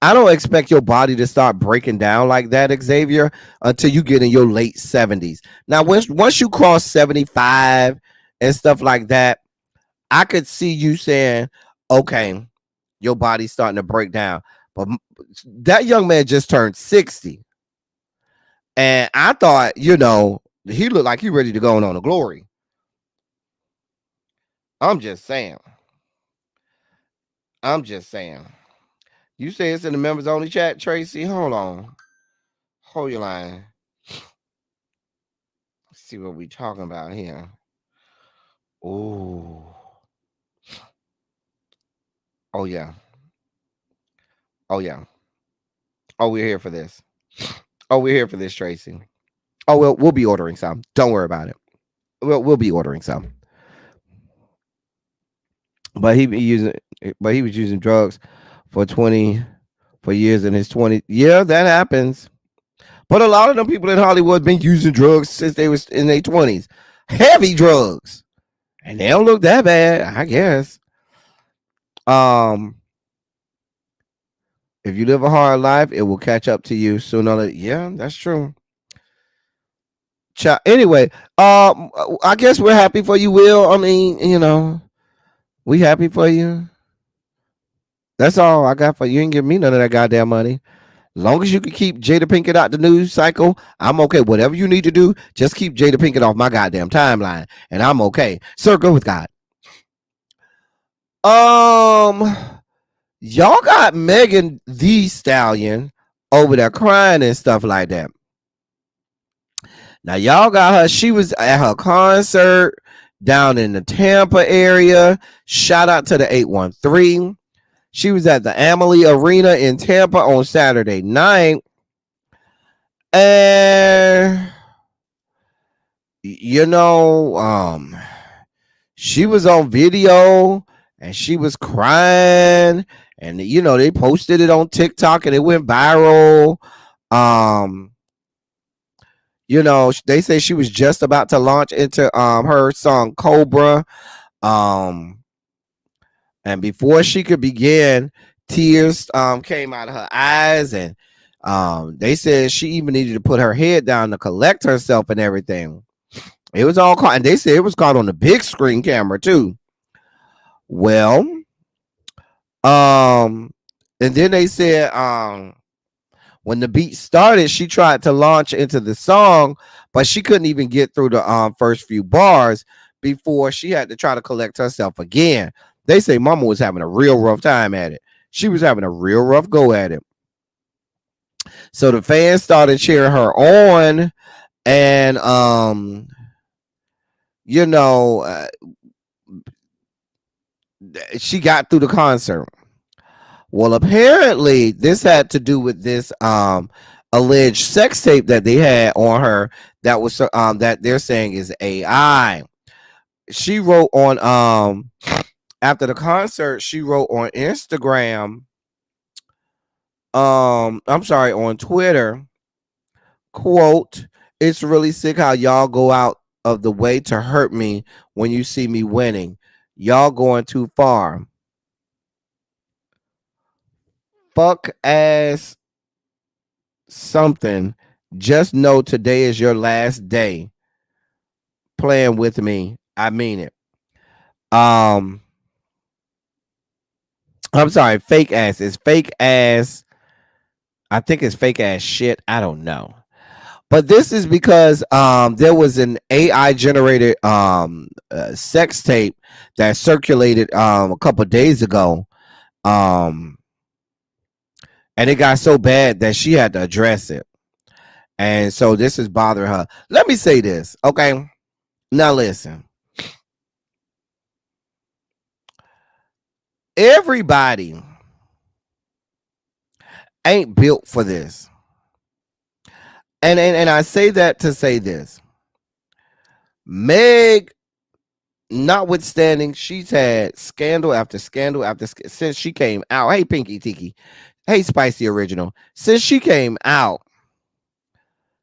I don't expect your body to start breaking down like that, Xavier, until you get in your late 70s. Now, once you cross 75 and stuff like that, I could see you saying, okay, your body's starting to break down. But that young man just turned 60. And I thought, you know, he looked like he ready to go on a glory. I'm just saying. You say it's in the members only chat, Tracy? Hold on. Hold your line. Let's see what we talking about here. Ooh. Oh, yeah. Oh, yeah. Oh, we're here for this. Oh, we're here for this, Tracy. Oh, we'll be ordering some. Don't worry about it. We'll be ordering some. But he was using drugs for years in his 20s. Yeah, that happens. But a lot of them people in Hollywood been using drugs since they was in their 20s. Heavy drugs. And they don't look that bad, I guess. If you live a hard life, it will catch up to you sooner or later. Yeah, that's true. Anyway, I guess we're happy for you, Will. I mean, you know, we happy for you. That's all I got for you. You ain't give me none of that goddamn money. As long as you can keep Jada Pinkett out the news cycle, I'm okay. Whatever you need to do, just keep Jada Pinkett off my goddamn timeline, and I'm okay. Sir, go with God. Y'all got Megan Thee Stallion over there crying and stuff like that. Now y'all got her. She was at her concert down in the Tampa area. Shout out to the 813. She was at the Amalie Arena in Tampa on Saturday night. And you know, she was on video and she was crying, and you know, they posted it on TikTok and it went viral. You know, they say she was just about to launch into her song Cobra. And before she could begin, tears came out of her eyes, and they said she even needed to put her head down to collect herself and everything. It was all caught, and they said it was caught on the big screen camera too. Well, and then they said when the beat started, she tried to launch into the song, but she couldn't even get through the first few bars before she had to try to collect herself again. They say Mama was having a real rough time at it. She was having a real rough go at it. So the fans started cheering her on, and you know, she got through the concert. Well, apparently this had to do with this alleged sex tape that they had on her that was that they're saying is AI. She wrote on after the concert, she wrote on Instagram, I'm sorry, on Twitter, quote, "It's really sick how y'all go out of the way to hurt me when you see me winning. Y'all going too far. Fuck ass something. Just know today is your last day playing with me. I mean it." I'm sorry, fake ass. It's fake ass. I think it's fake ass shit. I don't know. But this is because there was an AI generated sex tape that circulated a couple days ago. And it got so bad that she had to address it. And so this is bothering her. Let me say this, okay? Now listen. Everybody ain't built for this. And I say that to say this. Meg, notwithstanding, she's had scandal after scandal after since she came out. Hey, Pinky Tiki. Hey, Spicy Original. Since she came out,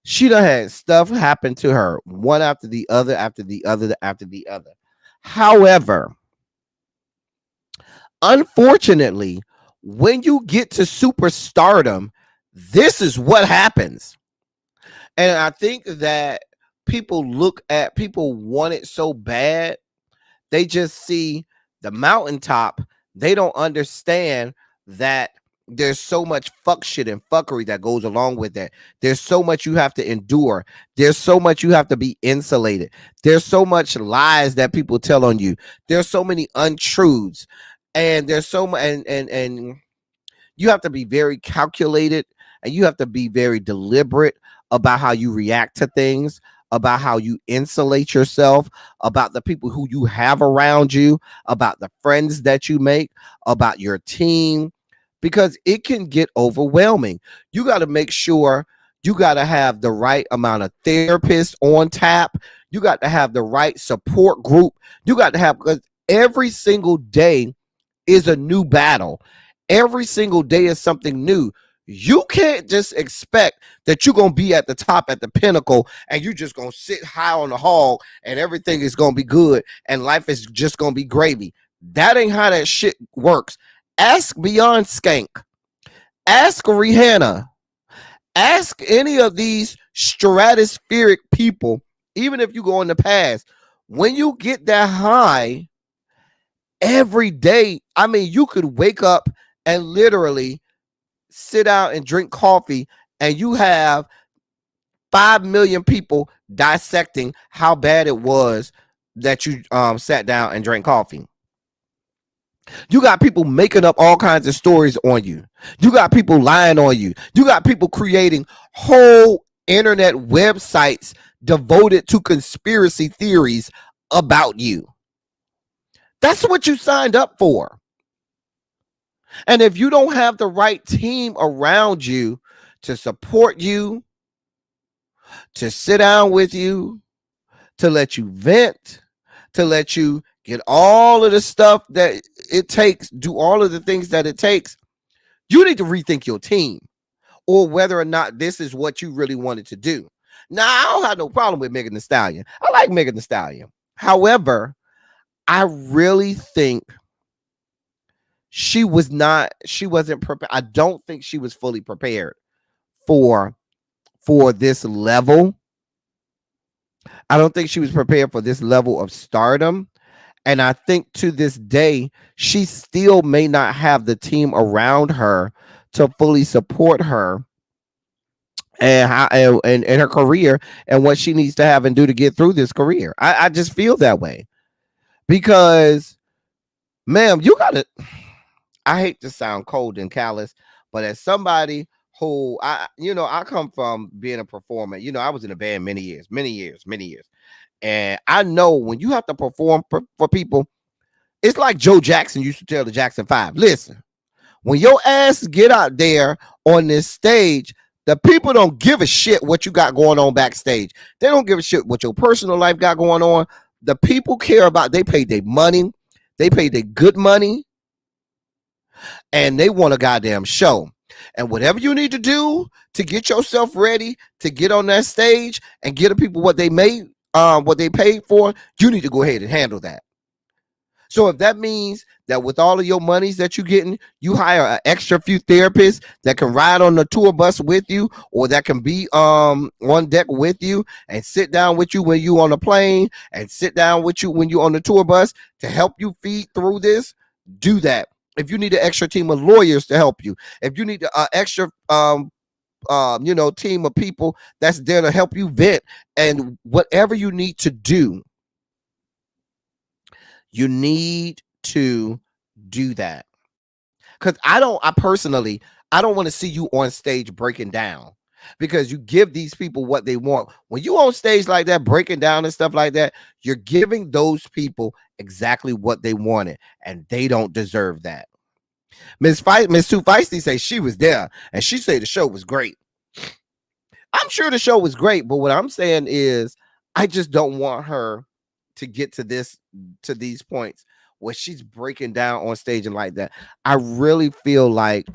she done had stuff happen to her, one after the other, after the other, after the other. However, unfortunately, when you get to superstardom, this is what happens. And I think that people want it so bad, they just see the mountaintop. They don't understand that there's so much fuck shit and fuckery that goes along with that. There's so much you have to endure. There's so much you have to be insulated. There's so much lies that people tell on you. There's so many untruths. And there's so much, and you have to be very calculated, and you have to be very deliberate about how you react to things, about how you insulate yourself, about the people who you have around you, about the friends that you make, about your team, because it can get overwhelming. You got to make sure you got to have the right amount of therapists on tap. You got to have the right support group. You got to have, because every single day is a new battle. Every single day is something new. You can't just expect that you're going to be at the top, at the pinnacle, and you're just going to sit high on the hog and everything is going to be good and life is just going to be gravy. That ain't how that shit works. Ask Beyond Skank. Ask Rihanna. Ask any of these stratospheric people, even if you go in the past, when you get that high every day, I mean, you could wake up and literally sit out and drink coffee, and you have 5 million people dissecting how bad it was that you sat down and drank coffee. You got people making up all kinds of stories on you. You got people lying on you. You got people creating whole internet websites devoted to conspiracy theories about you. That's what you signed up for. And if you don't have the right team around you to support you, to sit down with you, to let you vent, to let you get all of the stuff that it takes, do all of the things that it takes, you need to rethink your team or whether or not this is what you really wanted to do. Now, I don't have no problem with Megan Thee Stallion. I like Megan Thee Stallion. However, I really think she wasn't prepared. I don't think she was fully prepared for this level. I don't think she was prepared for this level of stardom. And I think to this day, she still may not have the team around her to fully support her and her career and what she needs to have and do to get through this career. I just feel that way because, ma'am, you got to, I hate to sound cold and callous, but as somebody who I come from being a performer, I was in a band many years. And I know when you have to perform for people, it's like Joe Jackson used to tell the Jackson 5. Listen, when your ass get out there on this stage, the people don't give a shit what you got going on backstage. They don't give a shit what your personal life got going on. The people care about, they pay their money. They pay their good money. And they want a goddamn show. And whatever you need to do to get yourself ready to get on that stage and get the people what they paid for, you need to go ahead and handle that. So if that means that with all of your monies that you're getting, you hire an extra few therapists that can ride on the tour bus with you, or that can be on deck with you and sit down with you when you on the plane and sit down with you when you're on the tour bus to help you feed through this, do that. If you need an extra team of lawyers to help you, if you need an extra team of people that's there to help you vent. And whatever you need to do, you need to do that. Because I personally, I don't want to see you on stage breaking down, because you give these people what they want. When you on stage like that, breaking down and stuff like that, you're giving those people exactly what they wanted, and they don't deserve that. Miss Too Feisty say she was there, and she said the show was great. I'm sure the show was great, but what I'm saying is, I just don't want her to get to these points where she's breaking down on stage and like that. I really feel like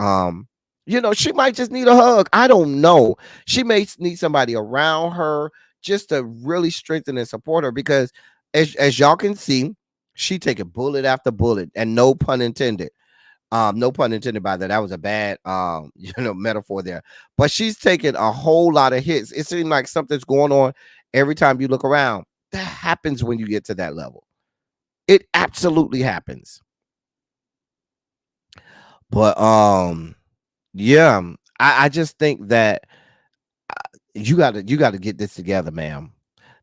she might just need a hug. I don't know. She may need somebody around her just to really strengthen and support her, because as y'all can see, she taking bullet after bullet, and no pun intended. No pun intended by that. That was a bad metaphor there. But she's taking a whole lot of hits. It seems like something's going on every time you look around. That happens when you get to that level. It absolutely happens. But yeah, I just think that you gotta get this together, ma'am.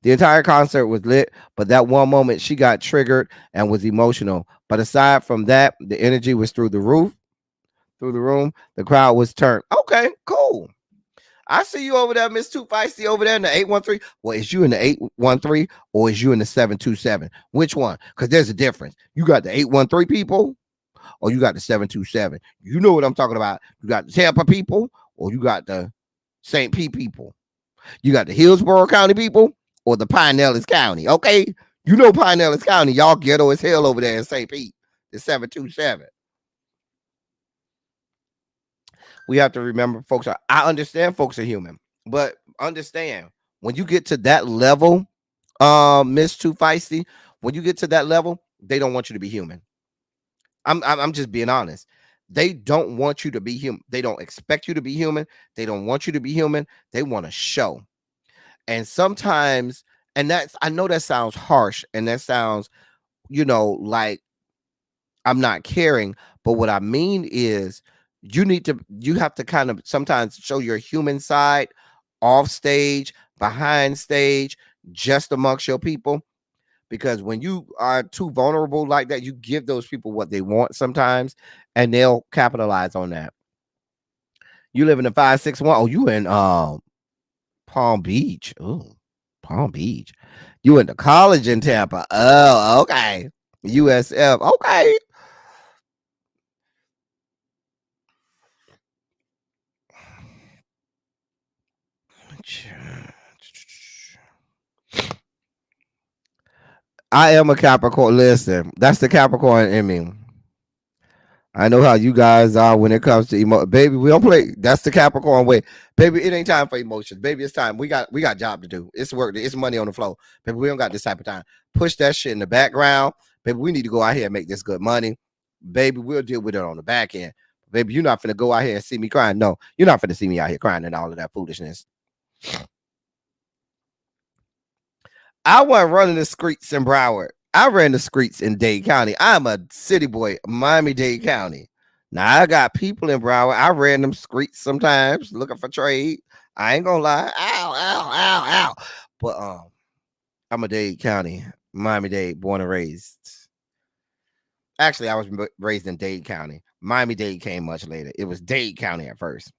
The entire concert was lit, but that one moment she got triggered and was emotional. But aside from that, the energy was through the roof, through the room. The crowd was turned. Okay, cool. I see you over there, Miss Too Feisty, over there in the 813. Well, is you in the 813 or is you in the 727? Which one? Because there's a difference. You got the 813 people or you got the 727. You know what I'm talking about. You got the Tampa people or you got the St. Pete people. You got the Hillsborough County people or the Pinellas County. Okay. You know Pinellas County. Y'all ghetto as hell over there in St. Pete. The 727. We have to remember, folks. I understand folks are human, but understand when you get to that level, Miss Too Feisty, when you get to that level, they don't want you to be human. I'm just being honest. They don't want you to be human. They don't expect you to be human. They don't want you to be human. They want to show. And sometimes, I know that sounds harsh, and that sounds, like I'm not caring, but what I mean is you have to kind of sometimes show your human side off stage, behind stage, just amongst your people. Because when you are too vulnerable like that, you give those people what they want sometimes, and they'll capitalize on that. You live in the 561. Oh, you in Palm Beach. Oh, Palm Beach. You went to college in Tampa. Oh, okay. USF. Okay. I am a Capricorn. Listen, that's the Capricorn in me. I know how you guys are when it comes to emo. Baby, we don't play. That's the Capricorn way. Baby, it ain't time for emotions. Baby, it's time. We got job to do. It's work. It's money on the floor. Baby, we don't got this type of time. Push that shit in the background. Baby, we need to go out here and make this good money. Baby, we'll deal with it on the back end. Baby, you're not finna go out here and see me crying. No, you're not finna see me out here crying and all of that foolishness. I wasn't running the streets in Broward. I ran the streets in Dade County. I'm a city boy, Miami-Dade County. Now, I got people in Broward. I ran them streets sometimes looking for trade. I ain't gonna lie. Ow, ow, ow, ow. But I'm a Dade County, Miami-Dade, born and raised. Actually, I was raised in Dade County. Miami-Dade came much later. It was Dade County at first.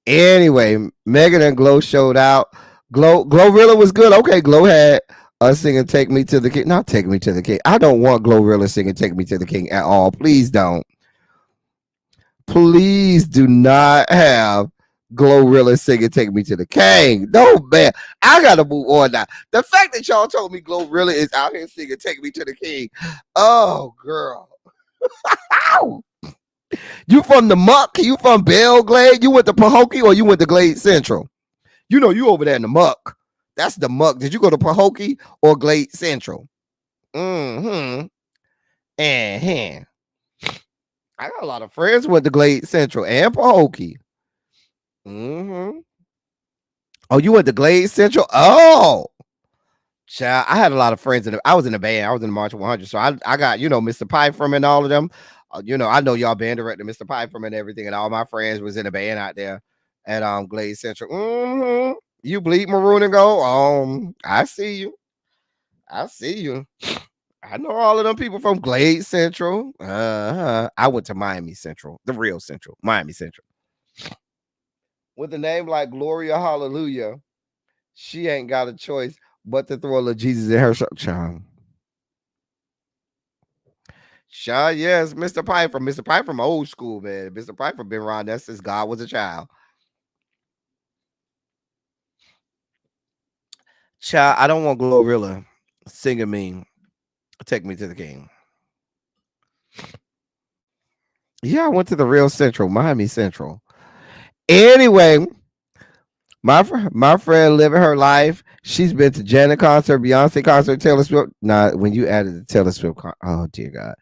Anyway, Megan and Glow showed out. Glorilla was good. Okay, Glow had us singing Take Me to the King. Not Take Me to the King. I don't want Glorilla singing Take Me to the King at all. Please don't. Please do not have Glorilla singing Take Me to the King. No, man. I got to move on now. The fact that y'all told me Glorilla is out here singing Take Me to the King. Oh, girl. You from the muck? You from Belglade? You went to Pahokee or you went to Glade Central? You know you over there in the muck. That's the muck. Did you go to Pahokee or Glade Central? Mm-hmm. And I got a lot of friends with the Glade Central and Pahokee. Mm-hmm. Oh, you went to Glade Central? Oh, child, I had a lot of friends I was in a band. I was in the March 100. So I got, Mr. Pyfrom and all of them. I know y'all band director, Mr. Pyfrom and everything. And all my friends was in a band out there. at Glade Central. You bleed maroon and gold. I see you. I see you. I know all of them people from Glade Central. I went to Miami Central, the real Central, Miami Central. With a name like Gloria Hallelujah, she ain't got a choice but to throw a little Jesus in her shirt. Yes, Mr. Piper. Mr. Piper from old school, man. Mr. Piper been around that since God was a child. Child, I don't want Glorilla singing me Take Me to the King. Yeah, I went to the real Central, Miami Central. Anyway, my friend living her life. She's been to Janet concert, Beyonce concert, Taylor Swift. Nah, when you added the Taylor Swift oh dear God.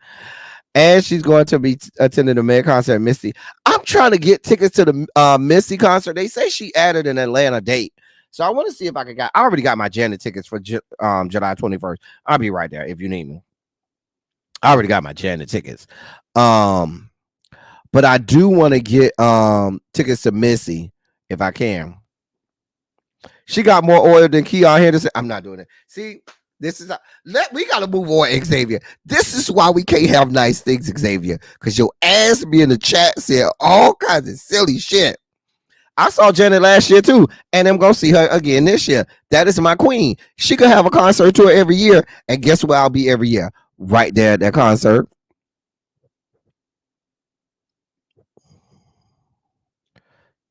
And she's going to be attending the May concert at Missy. I'm trying to get tickets to the Missy concert. They say she added an Atlanta date. So I want to see if I can I already got my Janet tickets for July 21st. I'll be right there if you need me. I already got my Janet tickets. But I do want to get tickets to Missy if I can. She got more oil than Keon Henderson. I'm not doing it. See, this is we gotta move on, Xavier. This is why we can't have nice things, Xavier, because your ass be in the chat saying all kinds of silly shit. I saw Janet last year too, and I'm gonna see her again this year. That is my queen. She could have a concert tour every year, and guess where I'll be every year? Right there at that concert.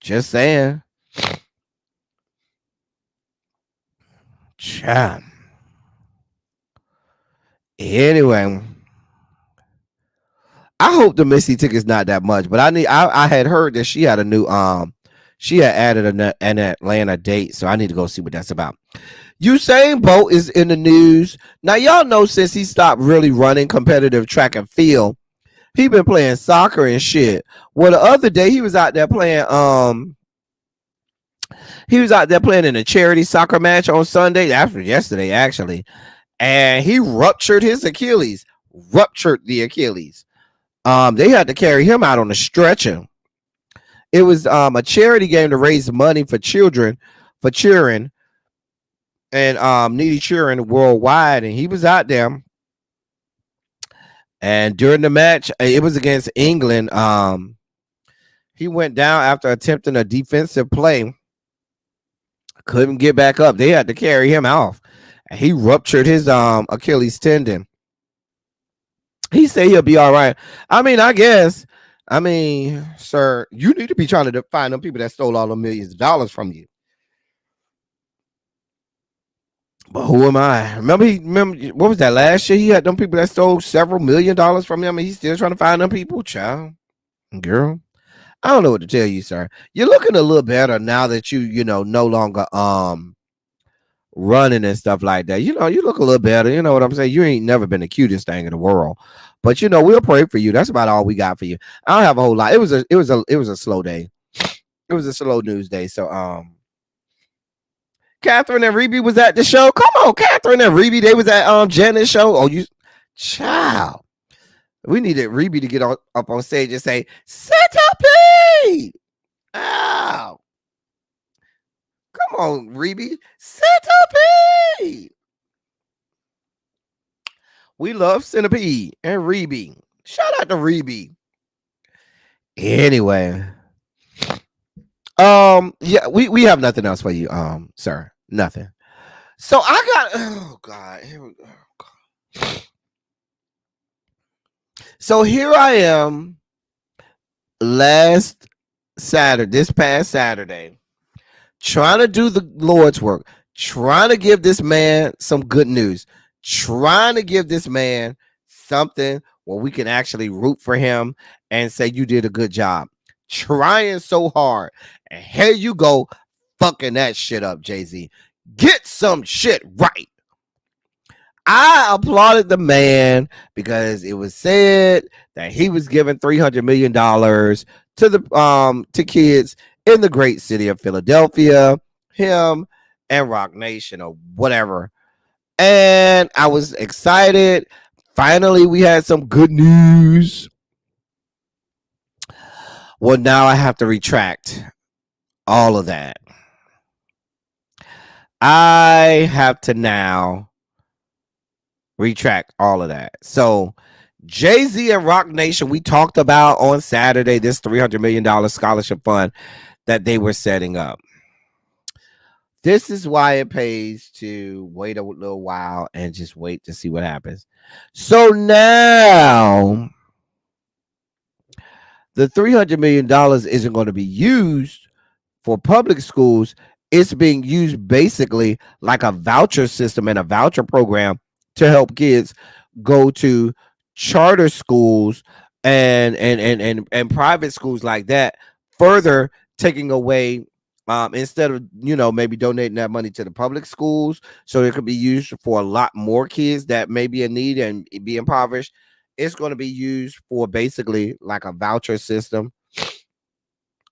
Just saying. Chat. Anyway, I hope the Missy ticket's not that much, but I had heard that she had a new she had added an Atlanta date, so I need to go see what that's about. Usain Bolt is in the news. Now y'all know since he stopped really running competitive track and field, he been playing soccer and shit. Well, the other day he was out there playing in a charity soccer match on Sunday. That was yesterday actually. And he ruptured his Achilles. Ruptured the Achilles. They had to carry him out on a stretcher. It was a charity game to raise money for children, for cheering and needy cheering worldwide. And he was out there. And during the match, it was against England. He went down after attempting a defensive play. Couldn't get back up. They had to carry him off. He ruptured his Achilles tendon. He said he'll be all right. I mean, I guess. I mean, sir, you need to be trying to find them people that stole all the millions of dollars from you. But who am I? Remember what was that last year? He had them people that stole several $1 million from him, and he's still trying to find them people. Child, girl, I don't know what to tell you, sir. You're looking a little better now that you no longer running and stuff like that. You look a little better. You know what I'm saying? You ain't never been the cutest thing in the world, but we'll pray for you. That's about all we got for you. I don't have a whole lot. It was a slow day. It was a slow news day. So Catherine and Reby was at the show. Come on, Catherine and Reby, they was at Janet's show. Oh, you child. We needed Reby to get up on stage and say, "Centipede!" Ow. Come on, Reby. Centipede. We love Centipede and Reby. Shout out to Reby. Anyway. Yeah, we have nothing else for you, sir. Nothing. So I got oh God. Here we go. So here I am this past Saturday, trying to do the Lord's work, trying to give this man some good news, trying to give this man something where we can actually root for him and say you did a good job. Trying so hard. And here you go, fucking that shit up, Jay-Z. Get some shit right. I applauded the man because it was said that he was giving $300 million to the to kids in the great city of Philadelphia, him and Rock Nation or whatever. And I was excited. Finally, we had some good news. Well, now I have to retract all of that. I have to now retract all of that. So Jay-Z and Rock Nation, we talked about on Saturday this $300 million scholarship fund that they were setting up. This is why it pays to wait a little while and just wait to see what happens. So now the $300 million isn't going to be used for public schools. It's being used basically like a voucher system and a voucher program to help kids go to charter schools and private schools like that, further taking away instead of maybe donating that money to the public schools so it could be used for a lot more kids that may be in need and be impoverished. It's going to be used for basically like a voucher system.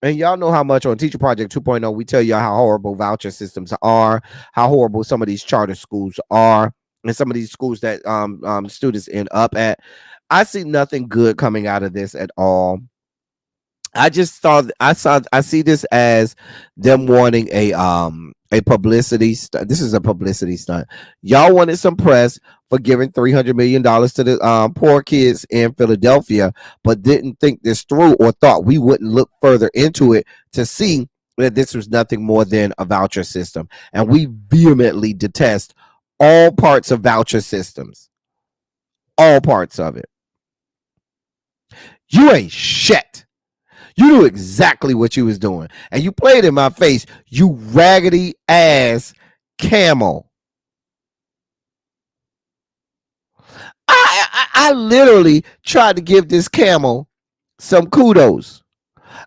And y'all know how much on Teacher Project 2.0 we tell you how horrible voucher systems are, how horrible some of these charter schools are, and some of these schools that students end up at. I see nothing good coming out of this at all. I see this as them wanting a publicity stunt. This is a publicity stunt. Y'all wanted some press for giving $300 million to the poor kids in Philadelphia, but didn't think this through or thought we wouldn't look further into it to see that this was nothing more than a voucher system. And we vehemently detest all parts of voucher systems. All parts of it. You ain't shit. You knew exactly what you was doing. And you played in my face, you raggedy ass camel. I literally tried to give this camel some kudos.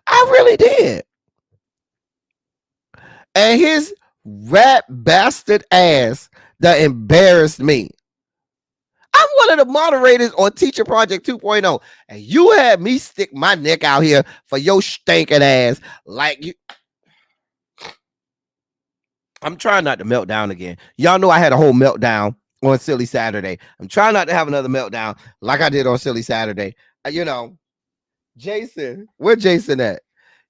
I really did. And his rat bastard ass that embarrassed me. I'm one of the moderators on Teacher Project 2.0, and you had me stick my neck out here for your stinking ass like you. I'm trying not to melt down again. Y'all know I had a whole meltdown on Silly Saturday. I'm trying not to have another meltdown like I did on Silly Saturday. Jason, where Jason at?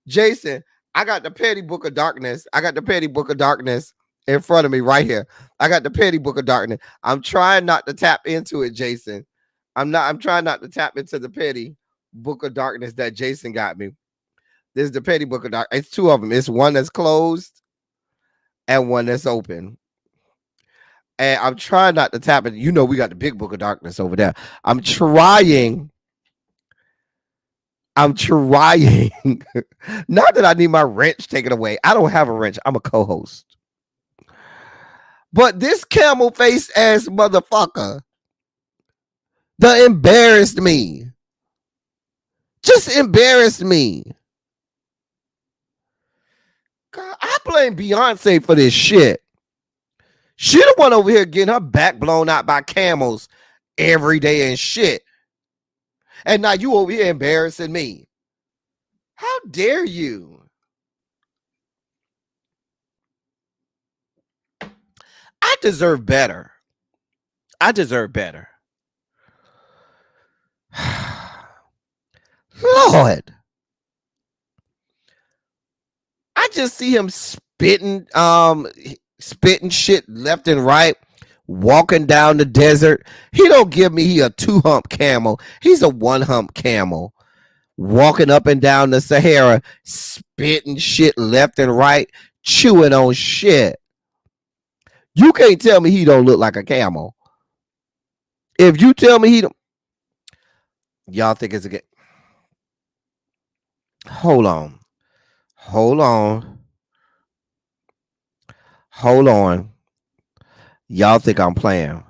Jason, I got the Petty Book of Darkness. I got the Petty Book of Darkness in front of me right here. I got the Petty Book of Darkness. I'm trying not to tap into it, Jason. I'm trying not to tap into the Petty Book of Darkness that Jason got me. This is the Petty Book of Darkness. It's two of them. It's one that's closed and one that's open. And I'm trying not to tap it. We got the big Book of Darkness over there. I'm trying. Not that I need my wrench taken away. I don't have a wrench. I'm a co-host. But this camel face ass motherfucker that embarrassed me. Just embarrassed me. God, I blame Beyonce for this shit. She the one over here getting her back blown out by camels every day and shit. And now you over here embarrassing me. How dare you? I deserve better. Lord. I just see him spitting shit left and right, walking down the desert. He don't give me he a 2-hump camel. He's a 1-hump camel. Walking up and down the Sahara, spitting shit left and right, chewing on shit. You can't tell me he don't look like a camel. If you tell me he don't, y'all think it's a game. Hold on. Y'all think I'm playing.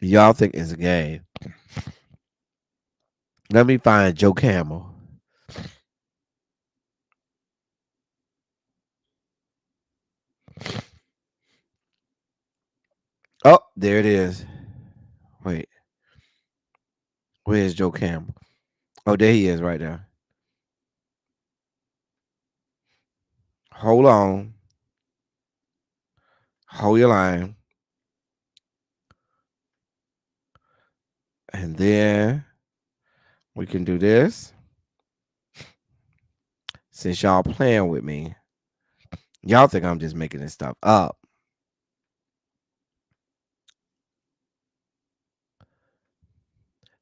Y'all think it's a game. Let me find Joe Camel. Oh, there it is. Wait. Where's Joe Campbell? Oh, there he is right there. Hold on. Hold your line. And then we can do this. since y'all playing with me, y'all think I'm just making this stuff up.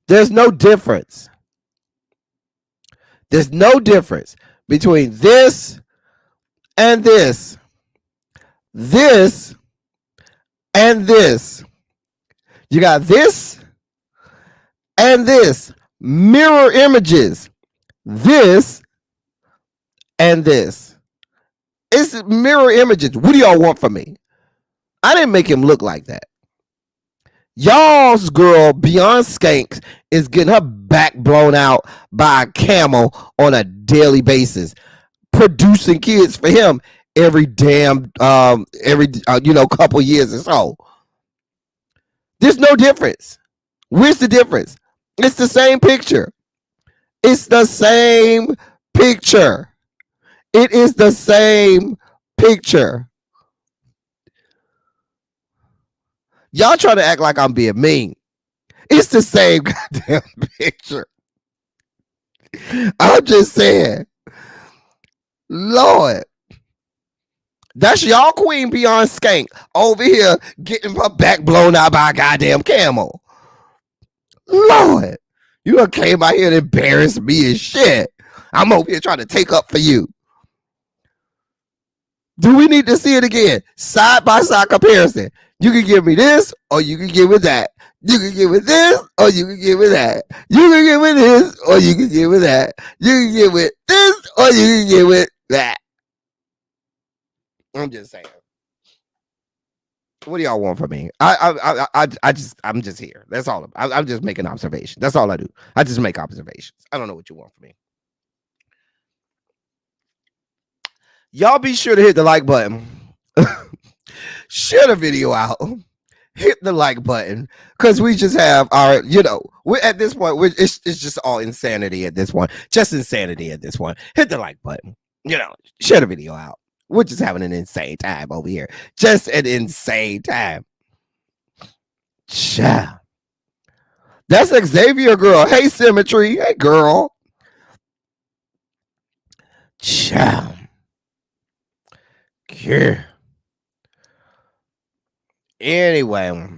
There's no difference. There's no difference between this and this. This and this. You got this and this. Mirror images. This and this. It's mirror images. What do y'all want from me? I didn't make him look like that. Y'all's girl, Beyond Skanks, is getting her back blown out by a camel on a daily basis, producing kids for him every damn couple years or so. There's no difference. Where's the difference? It's the same picture. It's the same picture. It is the same picture. Y'all trying to act like I'm being mean. It's the same goddamn picture. I'm just saying. Lord. That's y'all queen Beyond Skank over here getting her back blown out by a goddamn camel. Lord. You done came out here and embarrassed me and shit. I'm over here trying to take up for you. Do we need to see it again? Side by side comparison. You can give me this or you can give me that. You can give me this or you can give me that. You can give me this or you can give me that. You can give me this or you can give me that. I'm just saying. What do y'all want from me? I'm just here. That's all. I'm just making observations. That's all I do. I just make observations. I don't know what you want from me. Y'all be sure to hit the like button. Share the video out. Hit the like button because we just have our, we're at this point. It's just all insanity at this point. Just insanity at this point. Hit the like button. Share the video out. We're just having an insane time over here. Just an insane time. Child. That's Xavier girl. Hey, Symmetry. Hey, girl. Child. Yeah. Anyway.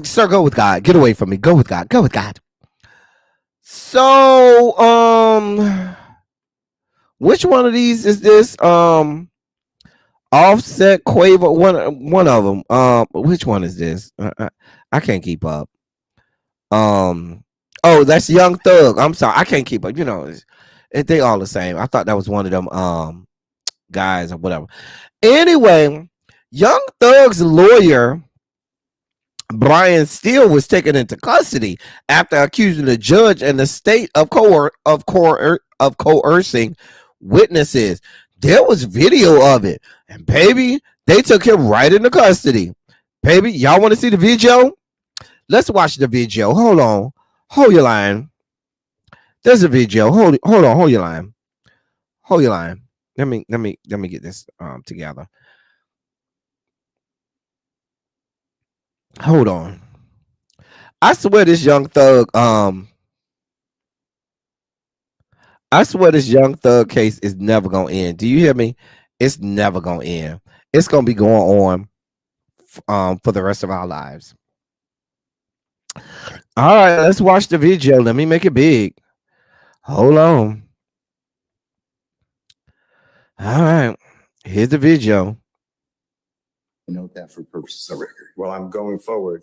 Sir, go with God. Get away from me. Go with God. Go with God. So, which one of these is this? Offset, Quavo, one of them. Which one is this? I can't keep up. Oh, that's Young Thug. I'm sorry, I can't keep up. They all the same. I thought that was one of them guys or whatever. Anyway, Young Thug's lawyer, Brian Steele, was taken into custody after accusing the judge and the state of coercing witnesses. There was video of it, and baby, they took him right into custody. Baby, y'all want to see the video? Let's watch the video. Hold on, hold your line. There's a video. Hold on, hold your line. Hold your line. Let me get this together. Hold on. I swear this Young Thug case is never gonna end. Do you hear me? It's never gonna end. It's gonna be going on for the rest of our lives. All right, let's watch the video. Let me make it big. Hold on. All right, here's the video. Note that for purposes of record. Well, I'm going forward.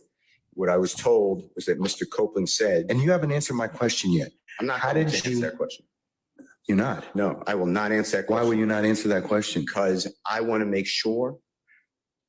What I was told was that Mr. Copeland said, and you haven't answered my question yet. I'm not. How did you answer that question? You're not. No, I will not answer that question. Why will you not answer that question? Because I want to make sure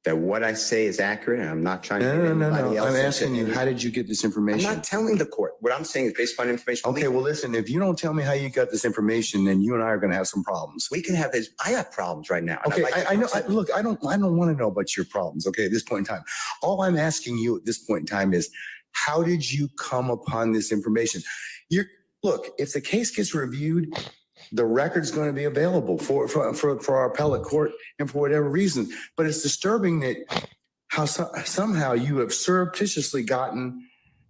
that what I say is accurate, and I'm not trying to get anybody else. I'm asking you, how did you get this information? I'm not telling the court. What I'm saying is based on information. Okay, well, listen, if you don't tell me how you got this information, then you and I are going to have some problems. We can have this. I have problems right now. Okay, I know. Look, I don't want to know about your problems. Okay, at this point in time, all I'm asking you at this point in time is, how did you come upon this information? Look, if the case gets reviewed, the record's going to be available for our appellate court and for whatever reason. But it's disturbing that how somehow you have surreptitiously gotten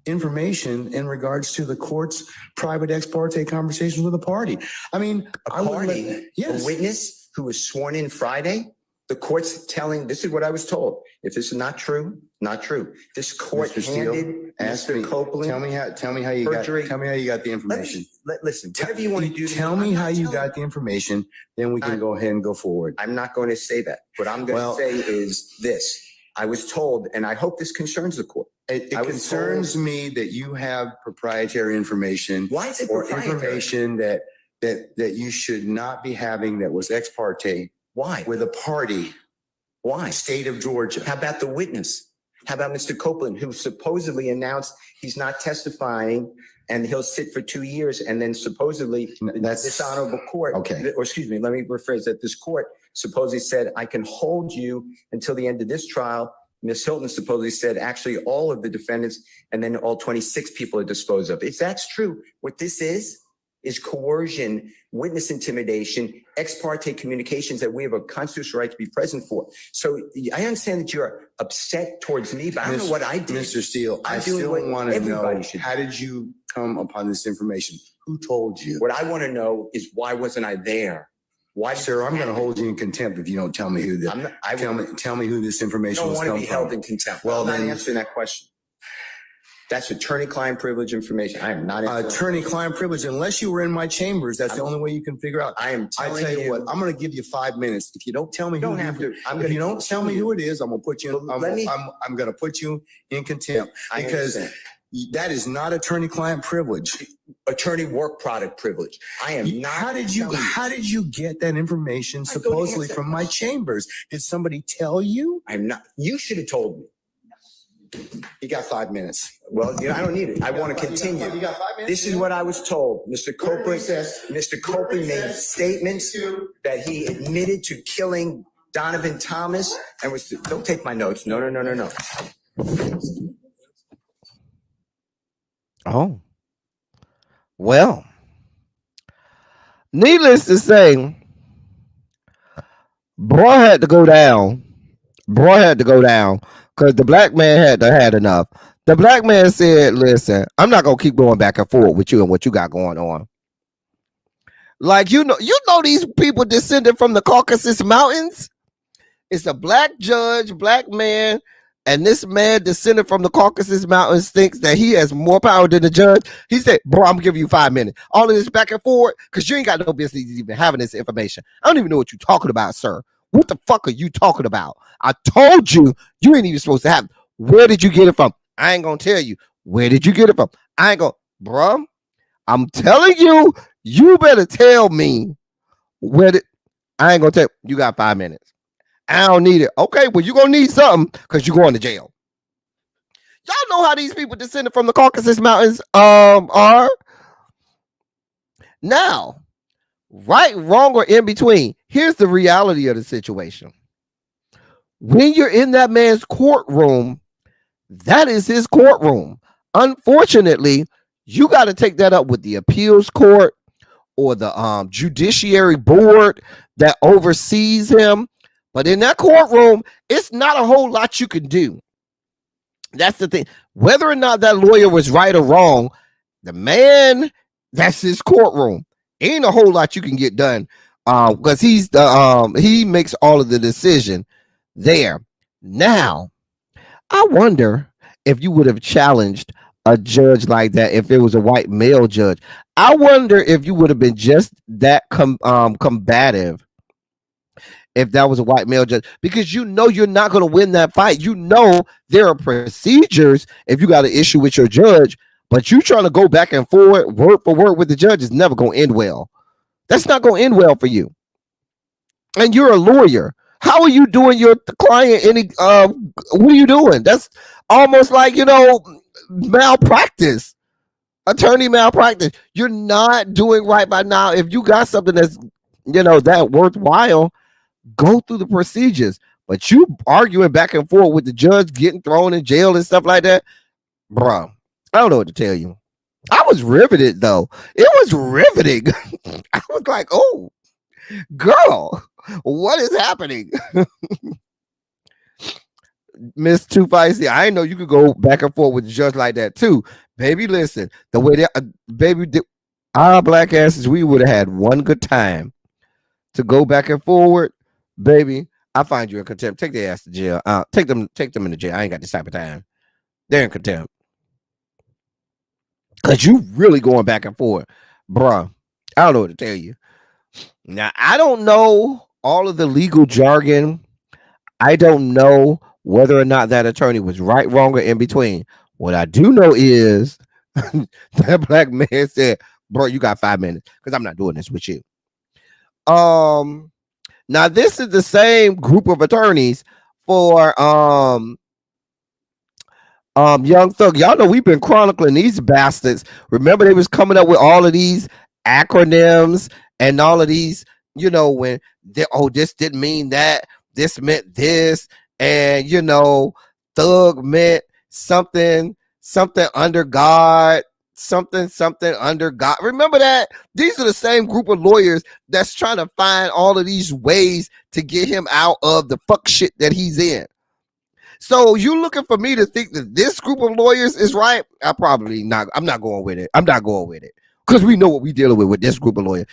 information in regards to the court's private ex parte conversations with a party. I mean, A witness who was sworn in Friday. The court's telling, this is what I was told. If this is not true, not true. This court Mr. Steele, handed ask Mr. me, Copeland. tell me how you perjury. got the information. Listen, whatever you want to do. Tell me how you got the information, then we can go ahead and go forward. I'm not going to say that. What I'm going to say is this. I was told, and I hope this concerns the court. It concerns me that you have proprietary information. Why is it or proprietary? Information that you should not be having that was ex parte. Why? With a party. Why? State of Georgia. How about the witness? How about Mr. Copeland, who supposedly announced he's not testifying and he'll sit for 2 years, and then supposedly this honorable court, or excuse me, let me rephrase that. This court supposedly said, I can hold you until the end of this trial. Ms. Hilton supposedly said, actually, all of the defendants and then all 26 people are disposed of. If that's true, what this is coercion, witness intimidation, ex parte communications that we have a constitutional right to be present for. So I understand that you're upset towards me, but I don't know what I did. Mr. Steele, I still want to know, how did you come upon this information? Who told you? What I want to know is, why wasn't I there? Why, sir? I'm going to hold you in contempt if you don't tell me who this. Tell me who this information was. I don't want to be held in contempt. Well, I'm not answering that question. That's attorney-client privilege information. I am not attorney-client privilege. Unless you were in my chambers, that's the only way you can figure out. I tell you what, I'm going to give you 5 minutes. If you don't tell me, if you don't tell me who it is, I'm going to put you. I'm going to put you in contempt because that is not attorney-client privilege. Attorney work product privilege. I am not. How did you get that information supposedly from my chambers? Did somebody tell you? I'm not. You should have told me. You got 5 minutes. Well, I don't need it. I want to continue. You got 5 minutes. This is what I was told. Mr. Copeland made statements that he admitted to killing Donovan Thomas and was. Don't take my notes. No. Oh. Well, needless to say, bro had to go down. Because the black man had enough. The black man said, listen, I'm not going to keep going back and forth with you and what you got going on. Like, you know these people descended from the Caucasus Mountains? It's a black judge, black man, and this man descended from the Caucasus Mountains thinks that he has more power than the judge. He said, bro, I'm giving you 5 minutes. All of this back and forth, because you ain't got no business even having this information. I don't even know what you're talking about, sir. What the fuck are you talking about? I told you ain't even supposed to have it. Where did you get it from? I ain't gonna tell you. Where did you get it from? I ain't gonna, bro. I'm telling you, you better tell me where did. I ain't gonna tell you. You got 5 minutes. I don't need it. Okay, well, you're gonna need something because you're going to jail. Y'all know how these people descended from the Caucasus Mountains are. Now, right, wrong, or in between, here's the reality of the situation. When you're in that man's courtroom, that is his courtroom. Unfortunately, you got to take that up with the appeals court or the judiciary board that oversees him. But in that courtroom, it's not a whole lot you can do. That's the thing. Whether or not that lawyer was right or wrong, the man, that's his courtroom. Ain't a whole lot you can get done because he's the he makes all of the decision there. Now, I wonder if you would have challenged a judge like that if it was a white male judge. I wonder if you would have been just that combative if that was a white male judge, because you know you're not going to win that fight. You know there are procedures if you got an issue with your judge, but you trying to go back and forth, word for word with the judge is never going to end well. That's not going to end well for you. And you're a lawyer. How are you doing your client any what are you doing? That's almost like, malpractice. Attorney malpractice. You're not doing right by now. If you got something that's, that worthwhile, go through the procedures. But you arguing back and forth with the judge, getting thrown in jail and stuff like that, bro, I don't know what to tell you. I was riveted, though. It was riveting. I was like, oh, girl, what is happening? Miss Too Feisty, I didn't know you could go back and forth with the judge like that too. Baby, listen, the way that our black asses, we would have had one good time to go back and forward, baby. I find you in contempt. Take their ass to jail. Take them in the jail. I ain't got this type of time. They're in contempt. Cause you really going back and forth, bruh. I don't know what to tell you. Now, I don't know all of the legal jargon. I don't know whether or not that attorney was right, wrong, or in between. What I do know is that black man said, bro, you got 5 minutes because I'm not doing this with you. Now this is the same group of attorneys for Young Thug. Y'all know we've been chronicling these bastards. Remember, they was coming up with all of these acronyms and all of these, you know, when this didn't mean that, this meant this, and you know, thug meant something under God, something under God. Remember that? These are the same group of lawyers that's trying to find all of these ways to get him out of the fuck shit that he's in. So you looking for me to think that this group of lawyers is right? I'm not going with it. I'm not going with it. Because we know what we dealing with this group of lawyers.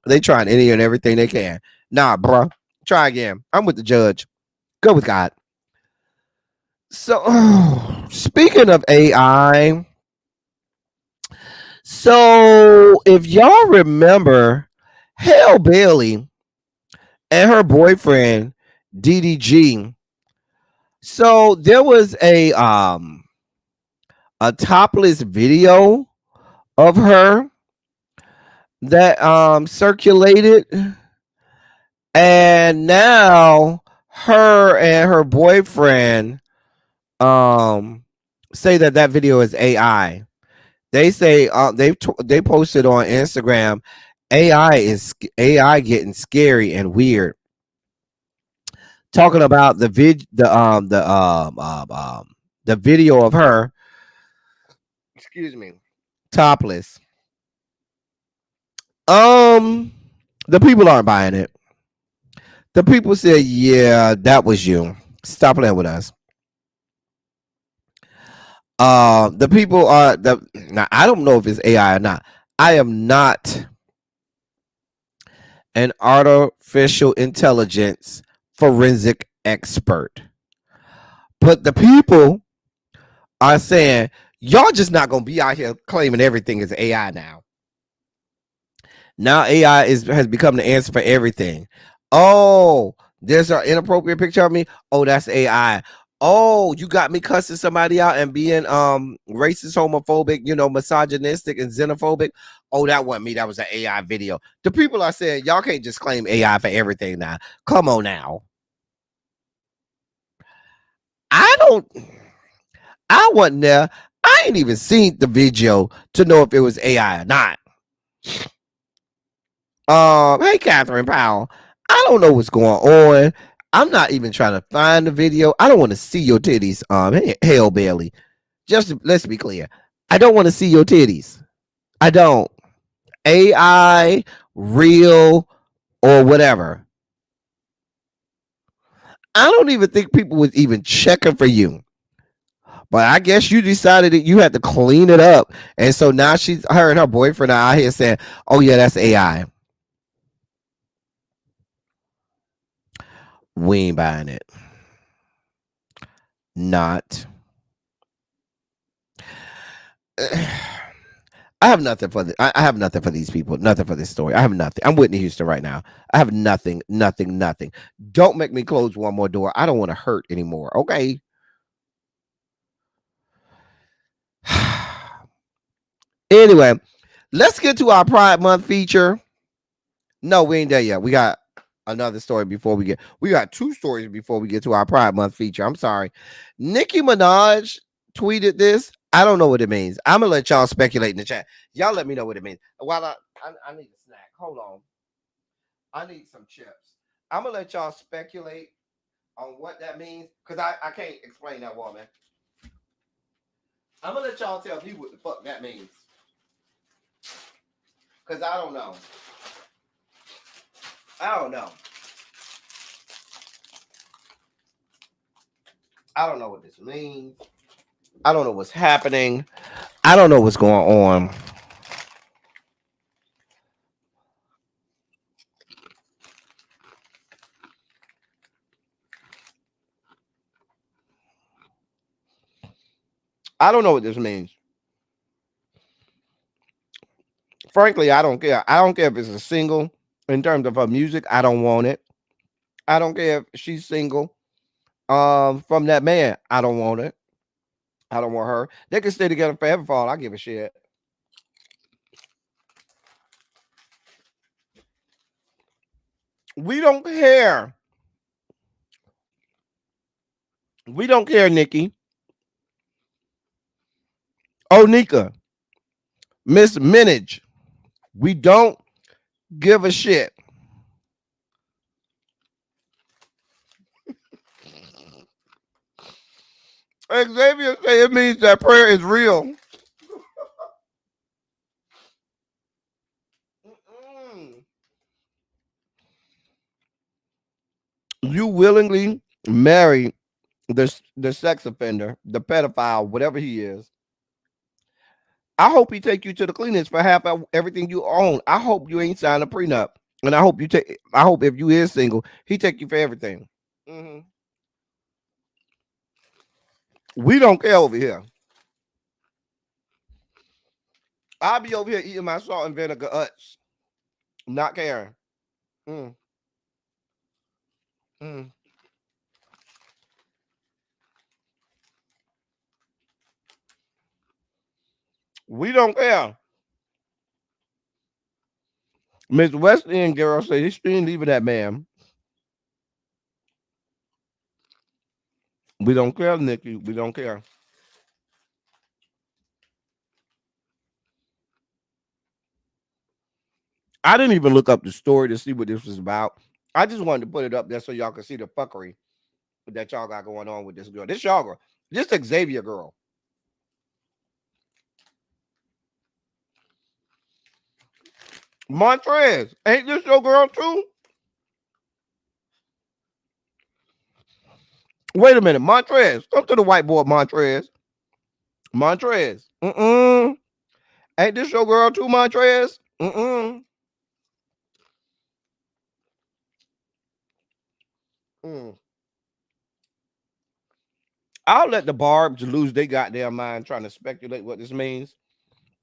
They trying any and everything they can. Nah, bro. Try again. I'm with the judge. Go with God. So, speaking of AI, so if y'all remember, Hale Bailey and her boyfriend, DDG, so there was a topless video of her that circulated, and now her and her boyfriend say that video is AI. They say they posted on Instagram, AI getting scary and weird, talking about the video of her, excuse me, topless. The people aren't buying it. The people said, yeah, that was you. Stop playing with us. The people are now, I don't know if it's AI or not. I am not an artificial intelligence forensic expert. But the people are saying, y'all just not gonna be out here claiming everything is AI now. Now AI has become the answer for everything. Oh, there's an inappropriate picture of me. Oh, that's AI. Oh, you got me cussing somebody out and being racist, homophobic, you know, misogynistic and xenophobic. Oh, that wasn't me. That was an AI video. The people are saying, y'all can't just claim AI for everything now. Come on now. I wasn't there. I ain't even seen the video to know if it was AI or not. Hey, Catherine Powell. I don't know what's going on. I'm not even trying to find the video. I don't want to see your titties. Hale Bailey. Just let's be clear. I don't want to see your titties. I don't. AI, real, or whatever. I don't even think people was even checking for you. But I guess you decided that you had to clean it up. And so now her and her boyfriend are out here saying, oh yeah, that's AI. We ain't buying it. Not. I have nothing for I have nothing for these people. Nothing for this story. I have nothing. I'm Whitney Houston right now. I have nothing. Don't make me close one more door. I don't want to hurt anymore. Okay. Anyway, let's get to our Pride Month feature. No, we ain't there yet. We got another story before we got two stories before we get to our Pride Month feature. I'm sorry. Nicki Minaj tweeted this. I don't know what it means. I'm gonna let y'all speculate in the chat. Y'all let me know what it means. While I need a snack. Hold on. I need some chips. I'm gonna let y'all speculate on what that means because I can't explain that, woman. I'm gonna let y'all tell me what the fuck that means. Because I don't know. I don't know what this means. I don't know what's happening. I don't know what's going on. I don't know what this means. Frankly, I don't care. I don't care if it's a single. In terms of her music, I don't want it. I don't care if she's single. From that man, I don't want it. I don't want her. They can stay together forever for all I give a shit. We don't care. We don't care, Nikki. Oh, Nika. Miss Minage. We don't give a shit. Xavier say it means that prayer is real. You willingly marry the sex offender, the pedophile, whatever he is. I hope he take you to the cleaners for half of everything you own. I hope you ain't signed a prenup, and I hope if you is single, he take you for everything. Mm-hmm. We don't care over here. I'll be over here eating my salt and vinegar uts, not caring. Mm. Mm. We don't care. Miss West End girl say she ain't leaving that man. We don't care, Nikki. We don't care. I didn't even look up the story to see what this was about. I just wanted to put it up there so y'all can see the fuckery that y'all got going on with this girl. This y'all girl. This Xavier girl. Montrez. Ain't this your girl too? Wait a minute. Montrez. Come to the whiteboard, Montrez. Montrez. Ain't this your girl too, Montrez? I'll let the barbs lose their goddamn mind trying to speculate what this means.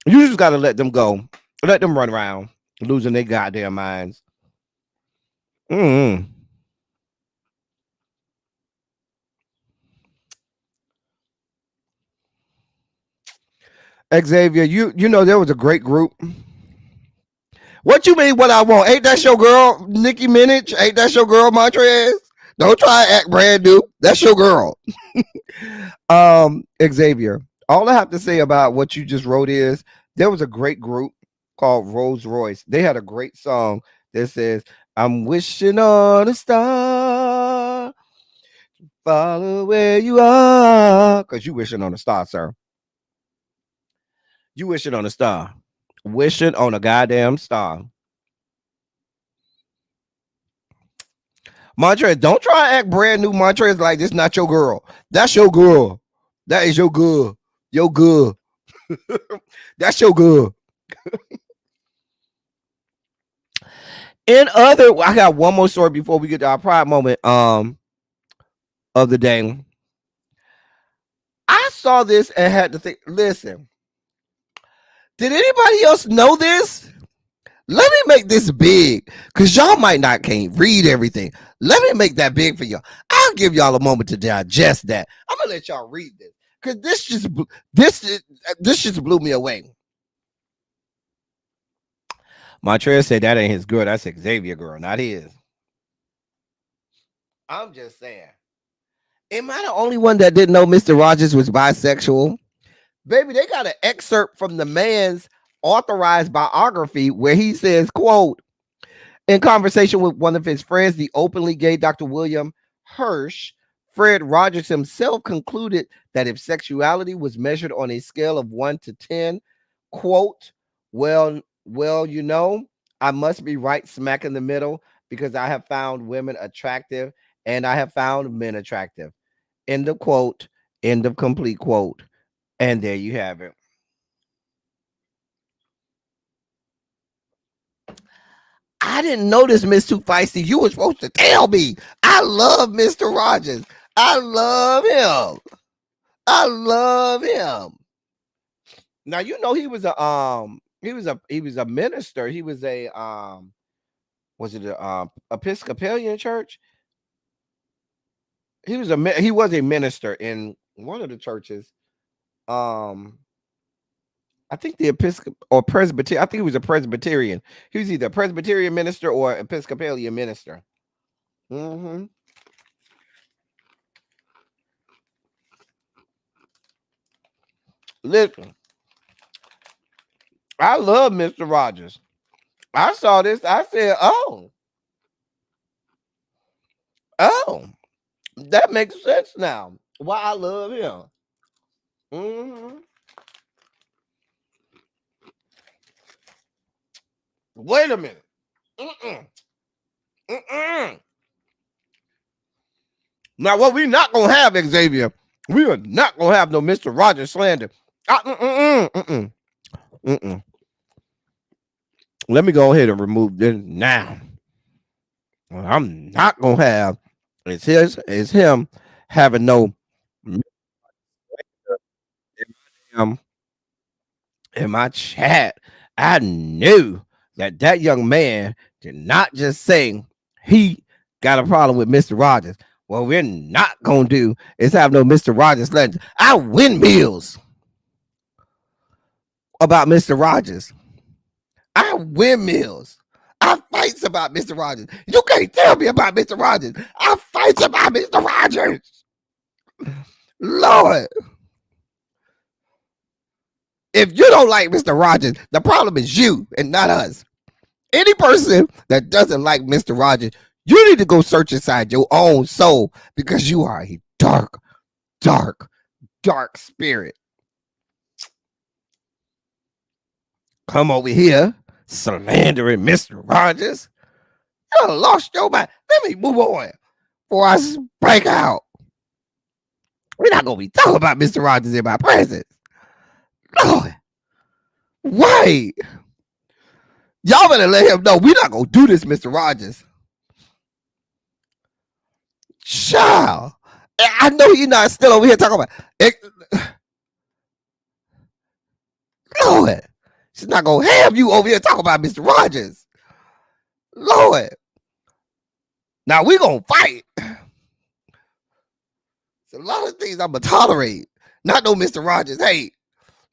You just got to let them go. Let them run around losing their goddamn minds. Xavier, you know there was a great group. What you mean what I want? Ain't that your girl, Nicki Minaj? Ain't that your girl, Montrez? Don't try to act brand new. That's your girl. Xavier, all I have to say about what you just wrote is there was a great group called Rolls Royce. They had a great song that says, I'm wishing on a star, follow where you are. Because you wishing on a star, sir. You wishing on a star. Wishing on a goddamn star. Montrez, don't try to act brand new, Montrez, like this not your girl. That's your girl. That is your girl. Your girl. That's your girl. I got one more story before we get to our pride moment of the day. I saw this and had to think, listen, did anybody else know this? Let me make this big, because y'all might not can't read everything. Let me make that big for y'all. I'll give y'all a moment to digest that. I'm gonna let y'all read this, because this just blew me away. Montrez said that ain't his girl. That's Xavier girl, not his. I'm just saying. Am I the only one that didn't know Mr. Rogers was bisexual? Baby, they got an excerpt from the man's authorized biography where he says, quote, in conversation with one of his friends, the openly gay Dr. William Hirsch, Fred Rogers himself concluded that if sexuality was measured on a scale of 1 to 10, quote, well, you know, I must be right smack in the middle because I have found women attractive and I have found men attractive. End of quote. End of complete quote. And there you have it. I didn't notice Miss Too Feisty. You were supposed to tell me. I love Mr. Rogers. I love him. I love him. Now you know he was a minister. He was a was it a Episcopalian church? He was a minister in one of the churches. I think the Episcopal or Presbyterian. I think he was a Presbyterian. He was either a Presbyterian minister or Episcopalian minister. Mm-hmm. Listen, I love Mr. Rogers. I saw this. I said, oh, that makes sense now. Why I love him. Mm-hmm. Wait a minute. Now, what we not gonna have, Xavier? We are not gonna have no Mr. Rogers slander. Let me go ahead and remove this now. What I'm not gonna have is him having no in my chat. I knew that young man did not just say he got a problem with Mr. Rogers. What we're not gonna do is have no Mr. Rogers legend. I windmills about Mr. Rogers. I windmills. I fights about Mr. Rogers. You can't tell me about Mr. Rogers. I fights about Mr. Rogers. Lord. If you don't like Mr. Rogers, the problem is you and not us. Any person that doesn't like Mr. Rogers, you need to go search inside your own soul because you are a dark, dark, dark spirit. Come over here slandering Mr. Rogers. You lost your mind. Let me move on before I break out. We're not going to be talking about Mr. Rogers in my presence. Lord. Wait. Y'all better let him know we're not going to do this, Mr. Rogers. Child. I know you're not still over here talking about it. Lord. She's not going to have you over here talking about Mr. Rogers. Lord. Now we're going to fight. There's a lot of things I'm going to tolerate. Not no Mr. Rogers. Hey,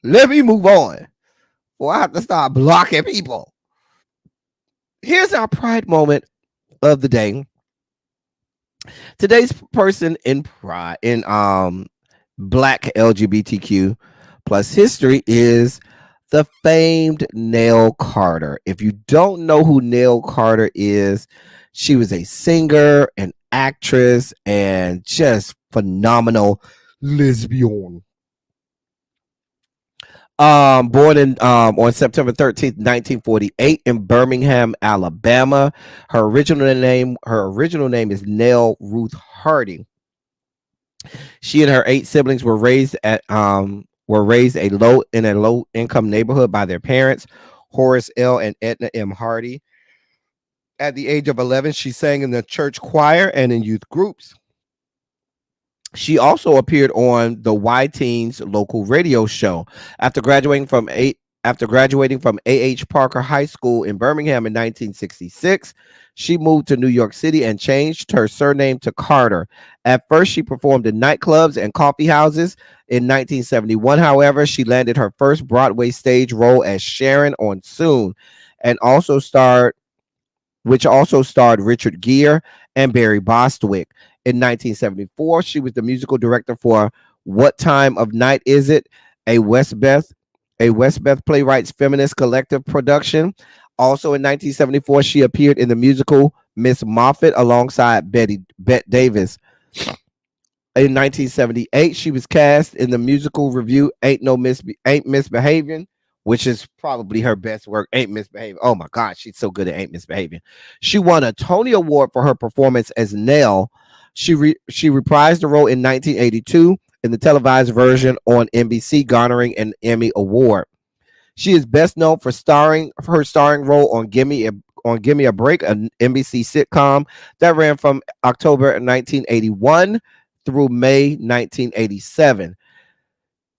let me move on. Or I have to start blocking people. Here's our pride moment of the day. Today's person in pride in Black LGBTQ plus history is the famed Nell Carter. If you don't know who Nell Carter is, she was a singer, an actress, and just phenomenal lesbian. Born in on September 13th, 1948 in Birmingham, Alabama. Her original name is Nell Ruth Hardy. She and her 8 siblings were raised in a low income neighborhood by their parents, Horace L. and Edna M. Hardy. At the age of 11, she sang in the church choir and in youth groups. She also appeared on the Y-Teens local radio show. After graduating from A.H. Parker High School in Birmingham in 1966, she moved to New York City and changed her surname to Carter. At first, she performed in nightclubs and coffee houses. In 1971, however, she landed her first Broadway stage role as Sharon on Soon, and which also starred Richard Gere and Barry Bostwick. In 1974, she was the musical director for What Time of Night Is It? A Westbeth Playwrights Feminist Collective production. Also in 1974, she appeared in the musical Miss Moffat alongside Bette Davis. In 1978, she was cast in the musical review Ain't Misbehaving, which is probably her best work. Ain't Misbehaving. Oh my God, she's so good at Ain't Misbehaving. She won a Tony Award for her performance as Nell She reprised the role in 1982 in the televised version on NBC, garnering an Emmy Award. She is best known for her starring role on Gimme a Break, an NBC sitcom that ran from October 1981 through May 1987.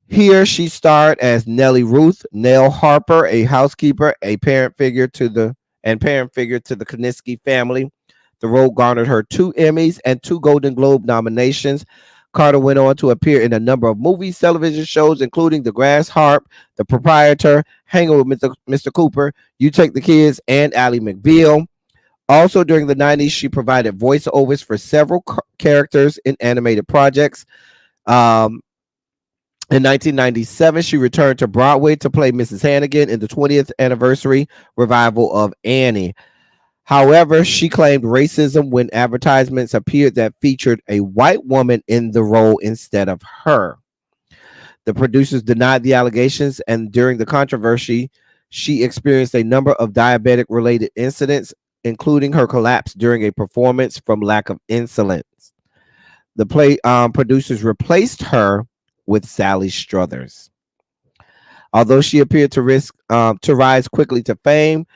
Here she starred as Nellie Ruth, Nell Harper, a housekeeper, a parent figure to the Koniski family. The role garnered her 2 Emmys and 2 Golden Globe nominations. Carter went on to appear in a number of movies, television shows, including The Grass Harp, The Proprietor, Hanging with Mr. Cooper, You Take the Kids, and Ally McBeal. Also, during the 90s, she provided voiceovers for several characters in animated projects. In 1997, she returned to Broadway to play Mrs. Hannigan in the 20th anniversary revival of Annie. However, she claimed racism when advertisements appeared that featured a white woman in the role instead of her. The producers denied the allegations, and during the controversy, she experienced a number of diabetic-related incidents, including her collapse during a performance from lack of insulin. The play producers replaced her with Sally Struthers. Although she appeared to rise quickly to fame,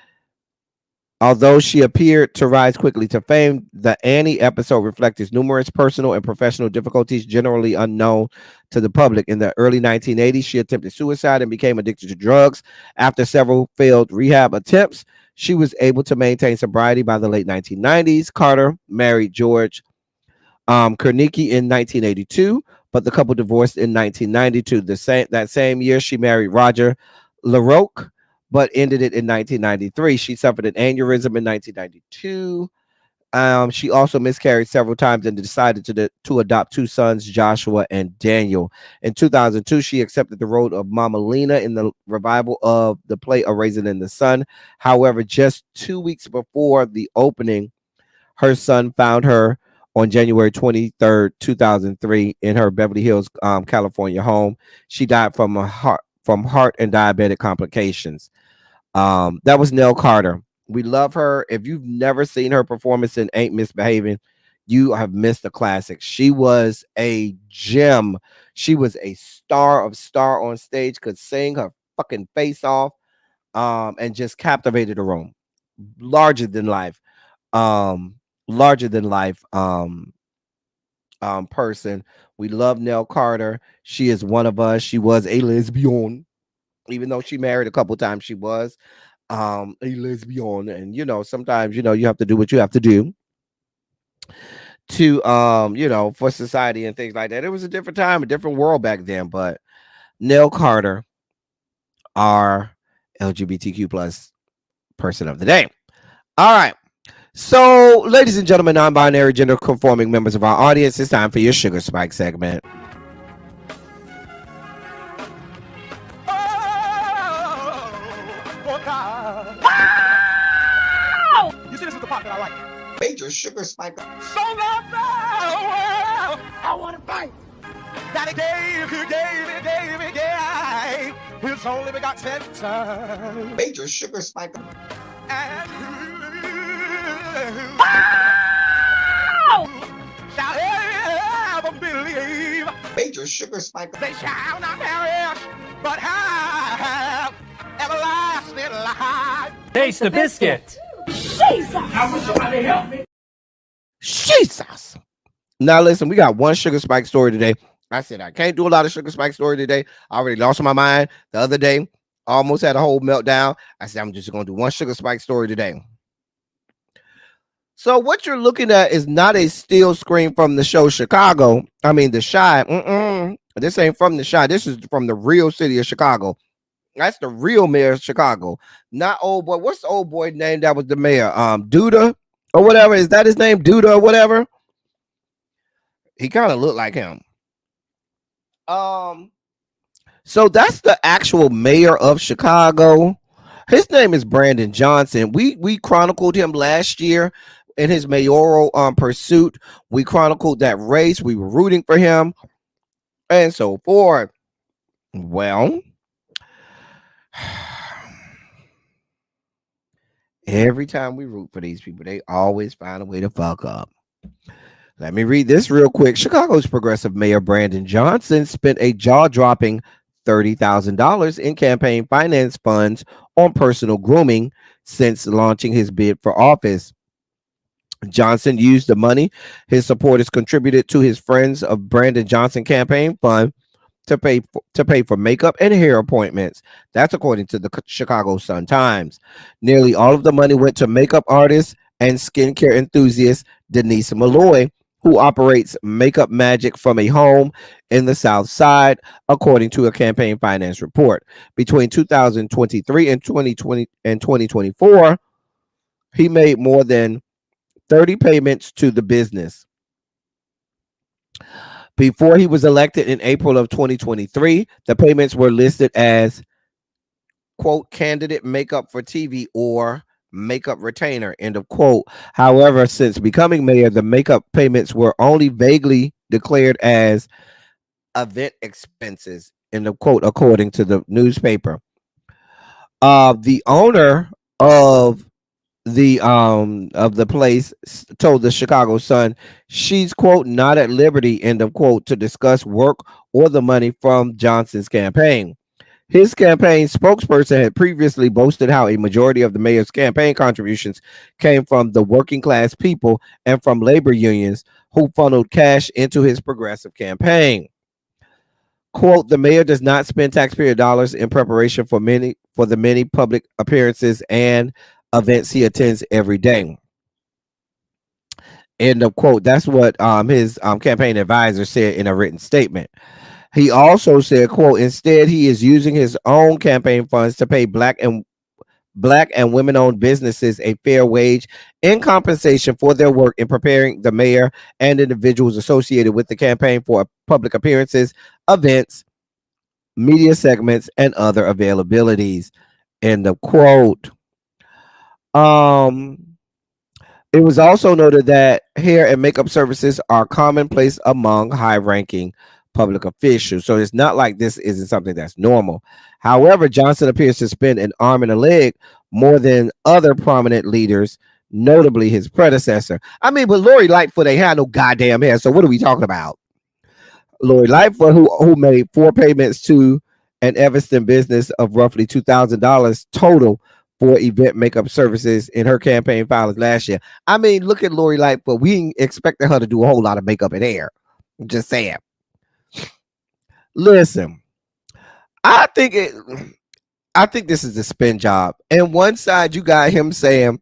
the Annie episode reflected numerous personal and professional difficulties generally unknown to the public. In the early 1980s, she attempted suicide and became addicted to drugs. After several failed rehab attempts, she was able to maintain sobriety by the late 1990s. Carter married George Kernicki in 1982, but the couple divorced in 1992. That same year, she married Roger LaRocque, but ended it in 1993. She suffered an aneurysm in 1992. She also miscarried several times and decided to adopt 2 sons, Joshua and Daniel. In 2002, she accepted the role of Mama Lena in the revival of the play A Raisin in the Sun. However, just 2 weeks before the opening, her son found her on January 23rd, 2003, in her Beverly Hills, California home. She died from heart and diabetic complications. That was Nell Carter. We love her. If you've never seen her performance in Ain't Misbehaving, you have missed a classic. She was a gem. She was a star on stage, could sing her fucking face off, and just captivated the room. Larger than life person. We love Nell Carter. She is one of us. She was a lesbian, even though she married a couple times. She was a lesbian, and sometimes you have to do what you have to do to for society and things like that. It was a different time, a different world back then. But Nell Carter, our LGBTQ plus person of the day. All right. So, ladies and gentlemen, non-binary, gender-conforming members of our audience, it's time for your Sugar Spike segment. You see, this is the part that I like. Major Sugar Spike. So love the world. I want to fight. That he gave. His only begotten son. Major Sugar Spike. And shall ever believe. Major Sugar Spike. They shall not perish, but have everlasting life. Taste the biscuit. Jesus! I wish somebody help me. Jesus. Now listen, we got one Sugar Spike story today. I said I can't do a lot of Sugar Spike story today. I already lost my mind the other day. Almost had a whole meltdown. I said I'm just going to do one Sugar Spike story today. So what you're looking at is not a still screen from the show Chicago. I mean the Chi. This ain't from the Chi. This is from the real city of Chicago. That's the real mayor of Chicago. Not old boy. What's the old boy name that was the mayor? Duda or whatever. Is that his name? Duda or whatever? He kind of looked like him. So that's the actual mayor of Chicago. His name is Brandon Johnson. We chronicled him last year in his mayoral pursuit. We chronicled that race. We were rooting for him and so forth. Well, every time we root for these people, they always find a way to fuck up. Let me read this real quick. Chicago's progressive mayor Brandon Johnson spent a jaw-dropping $30,000 in campaign finance funds on personal grooming since launching his bid for office. Johnson used the money his supporters contributed to his Friends of Brandon Johnson campaign fund to pay for makeup and hair appointments. That's according to the Chicago Sun-Times. Nearly all of the money went to makeup artist and skincare enthusiast Denise Malloy, who operates Makeup Magic from a home in the South Side, according to a campaign finance report. Between 2023 and 2024, he made more than 30 payments to the business. Before he was elected in April of 2023, the payments were listed as, quote, candidate makeup for TV or makeup retainer, end of quote. However, since becoming mayor, the makeup payments were only vaguely declared as event expenses, end of quote, according to the newspaper. The owner of the place told the Chicago Sun she's, quote, not at liberty, end of quote, to discuss work or the money from Johnson's campaign. His campaign spokesperson had previously boasted how a majority of the mayor's campaign contributions came from the working class people and from labor unions who funneled cash into his progressive campaign. Quote, the mayor does not spend taxpayer dollars in preparation for the many public appearances and events he attends every day. End of quote. That's what his campaign advisor said in a written statement. He also said, quote, instead, he is using his own campaign funds to pay black and women-owned businesses a fair wage in compensation for their work in preparing the mayor and individuals associated with the campaign for public appearances, events, media segments, and other availabilities. End of quote. It was also noted that hair and makeup services are commonplace among high-ranking public officials. So it's not like this isn't something that's normal. However, Johnson appears to spend an arm and a leg more than other prominent leaders, notably his predecessor. I mean, but Lori Lightfoot ain't had no goddamn hair. So what are we talking about? Lori Lightfoot, who made 4 payments to an Evanston business of roughly $2,000 total for event makeup services in her campaign filings last year. I mean, look at Lori Lightfoot. We ain't expecting her to do a whole lot of makeup and hair. I'm just saying. Listen, I think this is a spin job. And one side you got him saying,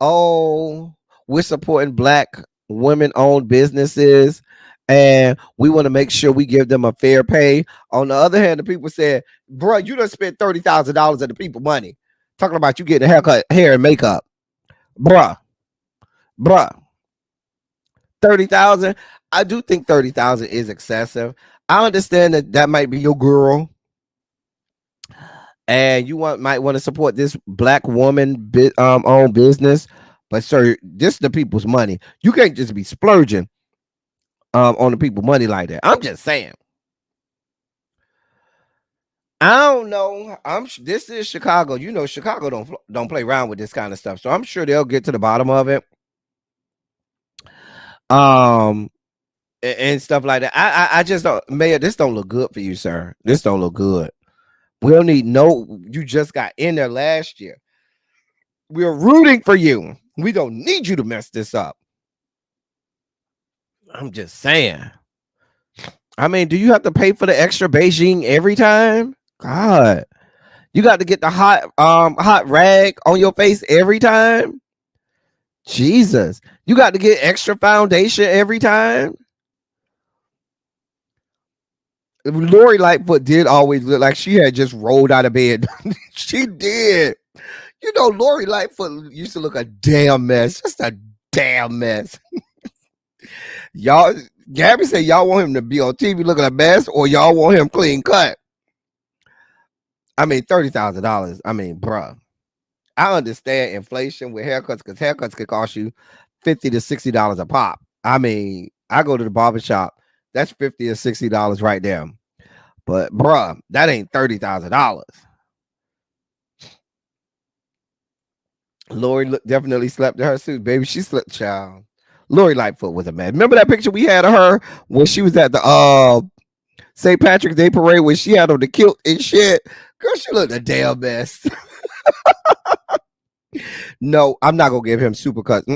"Oh, we're supporting black women-owned businesses, and we want to make sure we give them a fair pay." On the other hand, the people said, "Bro, you done spent $30,000 of the people money talking about you getting a haircut, hair, and makeup, bruh." 30,000. I do think 30,000 is excessive. I understand that might be your girl, and you might want to support this black woman owned business, but sir, this is the people's money. You can't just be splurging on the people money like that. I'm just saying. I don't know. This is Chicago. You know, Chicago don't play around with this kind of stuff, so I'm sure they'll get to the bottom of it. And stuff like that. I just don't, Mayor, this don't look good for you, sir. This don't look good. We'll need you just got in there last year. We're rooting for you. We don't need you to mess this up. I'm just saying. I mean, do you have to pay for the extra Beijing every time? God. You got to get the hot rag on your face every time? Jesus. You got to get extra foundation every time? Lori Lightfoot did always look like she had just rolled out of bed. She did. You know, Lori Lightfoot used to look a damn mess. Just a damn mess. Y'all, Gabby said y'all want him to be on TV looking a mess, or y'all want him clean cut. I mean, $30,000. I mean, bruh. I understand inflation with haircuts, because haircuts can cost you $50 to $60 a pop. I mean, I go to the barbershop. That's $50 or $60 right there. But bruh, that ain't $30,000. Lori definitely slept in her suit, baby. She slept, child. Lori Lightfoot was a mess. Remember that picture we had of her when she was at the St. Patrick's Day parade when she had on the kilt and shit? Girl, she looked a damn mess. No, I'm not gonna give him supercuts.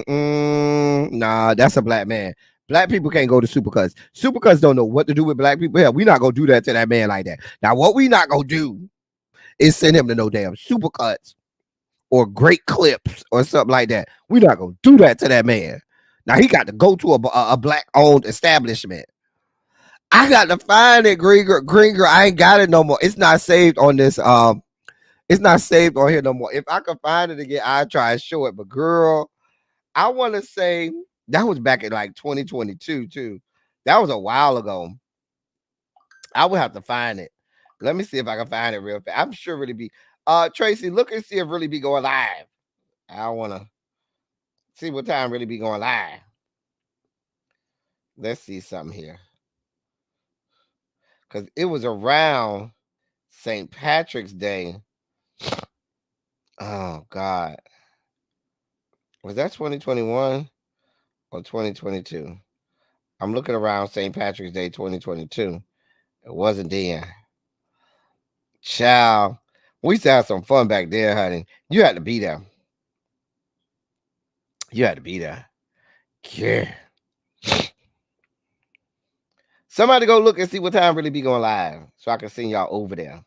Nah, that's a black man. Black people can't go to supercuts. Supercuts don't know what to do with black people. Yeah, we not gonna do that to that man like that. Now, what we not gonna do is send him to no damn supercuts or great clips or something like that. We not gonna do that to that man. Now he got to go to a black owned establishment. I got to find it, Gringer. I ain't got it no more. It's not saved on this. It's not saved on here no more. If I could find it again, I'd try and show it. But girl, I want to say that was back in like 2022 too. That was a while ago. I would have to find it. Let me see if I can find it real fast. I'm sure really be. Tracy, look and see if really be going live. I want to see what time really be going live. Let's see something here. Because it was around St. Patrick's Day. Oh, God. Was that 2021 or 2022? I'm looking around St. Patrick's Day 2022. It wasn't then. Child. We used to have some fun back there, honey. You had to be there. You had to be there. Yeah. Somebody go look and see what time really be going live so I can send y'all over there.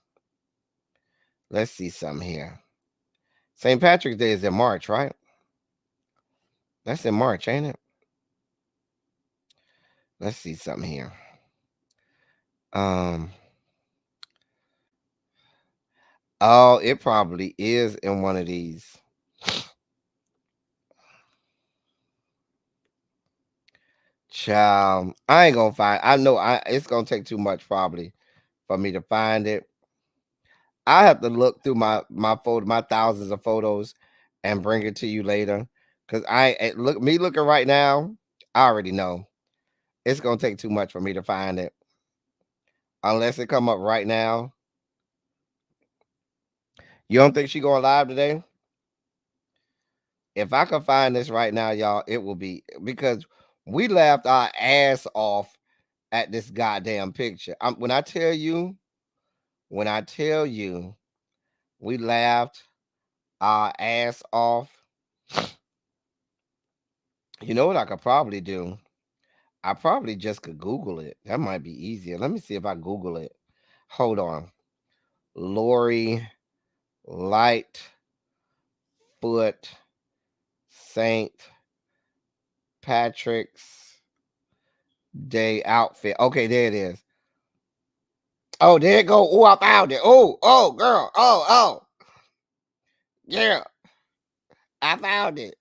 Let's see something here. St. Patrick's Day is in March, right? That's in March, ain't it? Let's see something here. Oh, it probably is in one of these. Child, I ain't gonna find. I know it's gonna take too much probably for me to find it. I have to look through my thousands of photos and bring it to you later. Cause looking right now, I already know it's gonna take too much for me to find it. Unless it come up right now. You don't think she going live today? If I can find this right now, y'all, it will be because we laughed our ass off at this goddamn picture. When I tell you, we laughed our ass off. You know what I could probably do? I probably just could Google it. That might be easier. Let me see if I Google it. Hold on. Lori Lightfoot St. Patrick's Day outfit. Okay, there it is. Oh, there it go. Oh, I found it. Oh, girl. Oh. Yeah. I found it.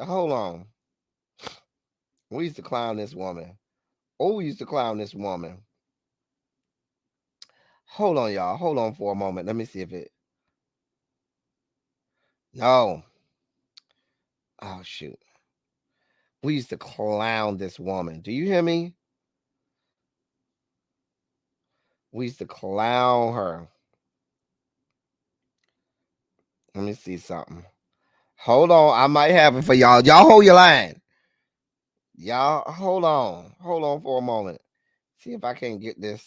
Hold on. We used to clown this woman. We used to clown this woman. Hold on, y'all. Hold on for a moment. Let me see if it. No. Oh, shoot. We used to clown this woman. Do you hear me? We used to clown her. Let me see something. Hold on. I might have it for y'all. Y'all hold your line. Y'all, hold on. Hold on for a moment. See if I can get this.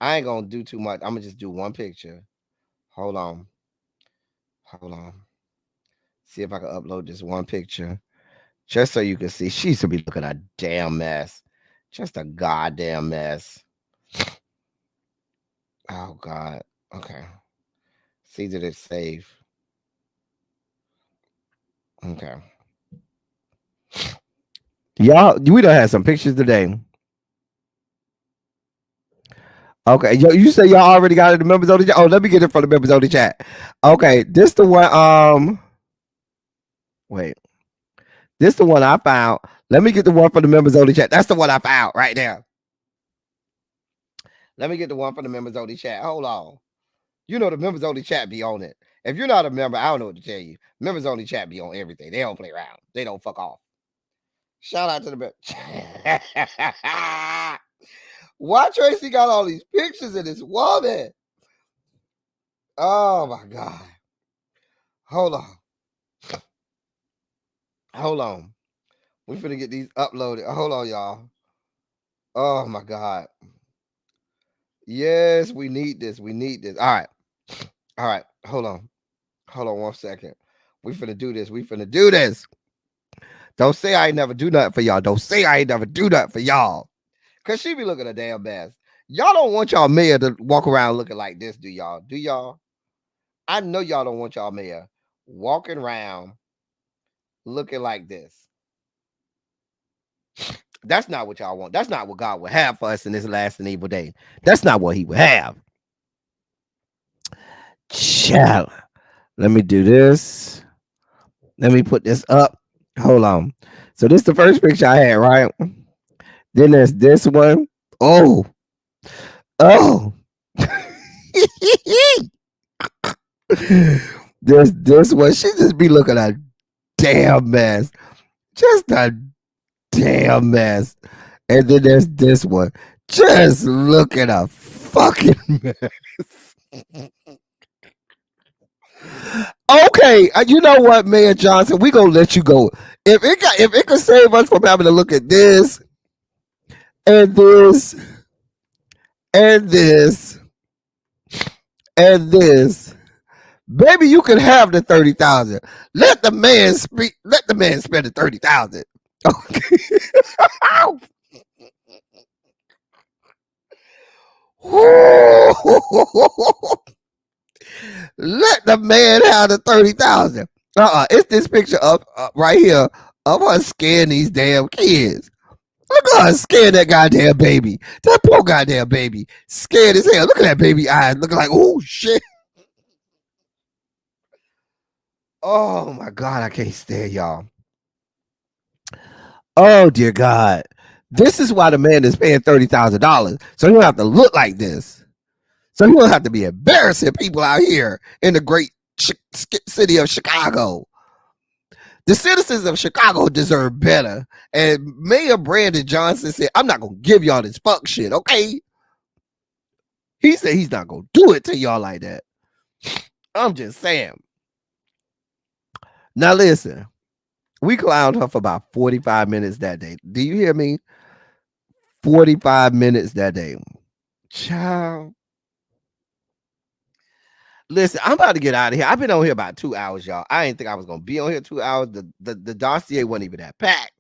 I ain't going to do too much. I'm going to just do one picture. Hold on. See if I can upload this one picture. Just so you can see. She used to be looking a damn mess. Just a goddamn mess. Oh, God. Okay. See that it's safe. Okay. Y'all, we done had some pictures today. Okay, you say y'all already got it, the members on the chat. Oh, let me get it from the members on the chat. Okay, this the one. Wait, this the one I found. Let me get the one from the members on the chat. That's the one I found right there. Let me get the one from the members on the chat. Hold on. You know the members on the chat be on it. If you're not a member, I don't know what to tell you. Members on the chat be on everything. They don't play around. They don't fuck off. Shout out to the members. Why Tracy got all these pictures of this woman? Oh my God. Hold on. Hold on. We finna get these uploaded. Hold on, y'all. Oh my God. Yes, we need this. We need this. All right. All right. Hold on. Hold on 1 second. We finna do this. We finna do this. Don't say I ain't never do nothing for y'all. Don't say I ain't never do nothing for y'all. Cause she be looking a damn mess. Y'all don't want y'all mayor to walk around looking like this, do y'all? Do y'all? I know y'all don't want y'all mayor walking around looking like this. That's not what y'all want. That's not what God would have for us in this last and evil day. That's not what he would have. Child. Let me do this. Let me put this up. Hold on. So this is the first picture I had, right? Then there's this one. Oh. Oh. There's this one. She just be looking a damn mess. Just a damn mess. And then there's this one. Just looking a fucking mess. Okay, you know what, Mayor Johnson, we gonna let you go. If it could save us from having to look at this and this and this and this, baby, you can have the 30,000. Let the man speak. Let the man spend the 30,000. Okay. Let the man have the 30,000. It's this picture up right here of her scaring these damn kids. Look at her scaring that goddamn baby. That poor goddamn baby. Scared as hell. Look at that baby eyes looking like, oh shit. Oh my God, I can't stand y'all. Oh dear God. This is why the man is paying $30,000. So you don't have to look like this. So you don't have to be embarrassing people out here in the great city of Chicago. The citizens of Chicago deserve better. And Mayor Brandon Johnson said, I'm not going to give y'all this fuck shit, okay? He said he's not going to do it to y'all like that. I'm just saying. Now listen, we clowned her for about 45 minutes that day. Do you hear me? 45 minutes that day. Child. Listen, I'm about to get out of here. I've been on here about 2 hours, y'all. I didn't think I was going to be on here 2 hours. The dossier wasn't even that packed.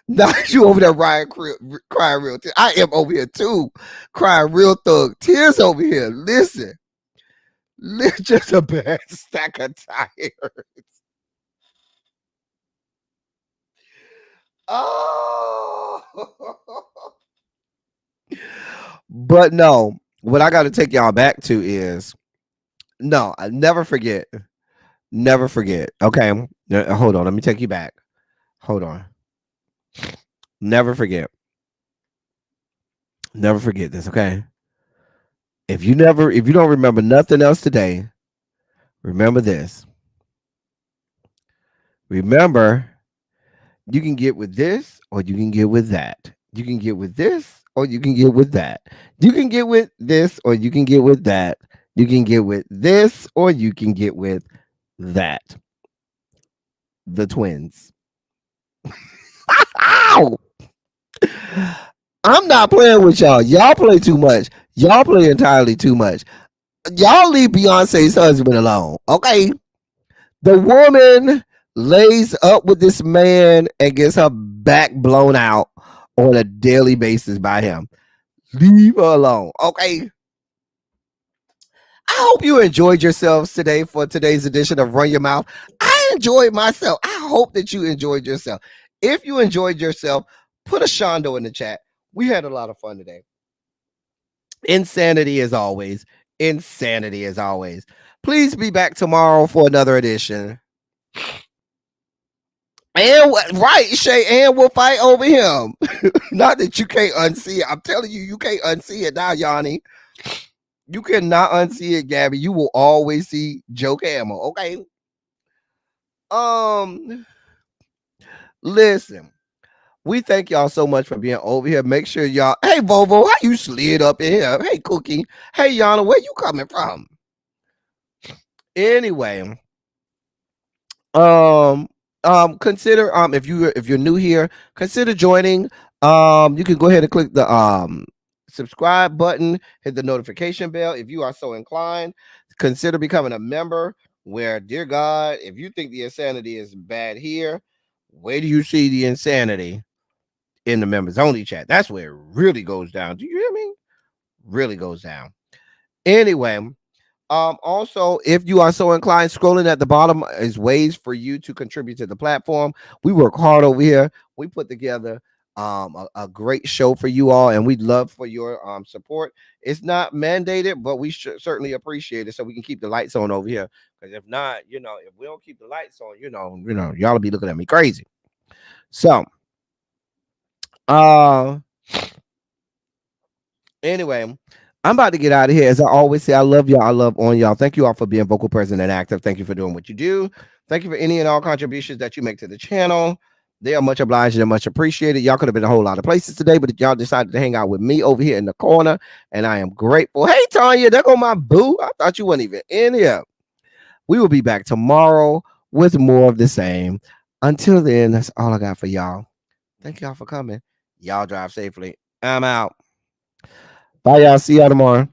Now you over there crying real tears. I am over here too, crying real thug tears over here. Listen, just a bad stack of tires. Oh, but no, what I got to take y'all back to is no, I never forget. Never forget. Okay, hold on. Let me take you back. Hold on. Never forget. Never forget this, okay? If you don't remember nothing else today, remember this. Remember, you can get with this or you can get with that. You can get with this or you can get with that. You can get with this or you can get with that. You can get with this or you can get with that. The twins. Ow! I'm not playing with y'all. Y'all play too much. Y'all play entirely too much. Y'all leave Beyonce's husband alone, okay? The woman lays up with this man and gets her back blown out on a daily basis by him. Leave her alone, okay? I hope you enjoyed yourselves today for today's edition of Run Your Mouth. I enjoyed myself. I hope that you enjoyed yourself. If you enjoyed yourself, put a shondo in the chat. We had a lot of fun today. Insanity as always. Insanity as always. Please be back tomorrow for another edition. And right, Shay, and we'll fight over him. Not that you can't unsee it. I'm telling you, you can't unsee it now, Yanni. You cannot unsee it, Gabby. You will always see Joe Camel. Okay. Listen. We thank y'all so much for being over here. Make sure y'all. Hey, Vovo, how you slid up in here? Hey, Cookie. Hey, Yana, where you coming from? Anyway, consider if you're new here, consider joining. You can go ahead and click the subscribe button, hit the notification bell if you are so inclined. Consider becoming a member. Where, dear God, if you think the insanity is bad here, where do you see the insanity in the members only chat? That's where it really goes down. Do you hear me? Really goes down. Anyway, also, if you are so inclined, scrolling at the bottom is ways for you to contribute to the platform. We work hard over here. We put together a great show for you all, and we'd love for your support. It's not mandated, but we should certainly appreciate it so we can keep the lights on over here. Because if not, if we don't keep the lights on, y'all will be looking at me crazy. So, anyway, I'm about to get out of here. As I always say, I love y'all. I love on y'all. Thank you all for being vocal, present, and active. Thank you for doing what you do. Thank you for any and all contributions that you make to the channel. They are much obliged and much appreciated. Y'all could have been a whole lot of places today, but y'all decided to hang out with me over here in the corner, and I am grateful. Hey, Tanya, there go my boo. I thought you weren't even in here. We will be back tomorrow with more of the same. Until then, that's all I got for y'all. Thank y'all for coming. Y'all drive safely. I'm out. Bye, y'all. See y'all tomorrow.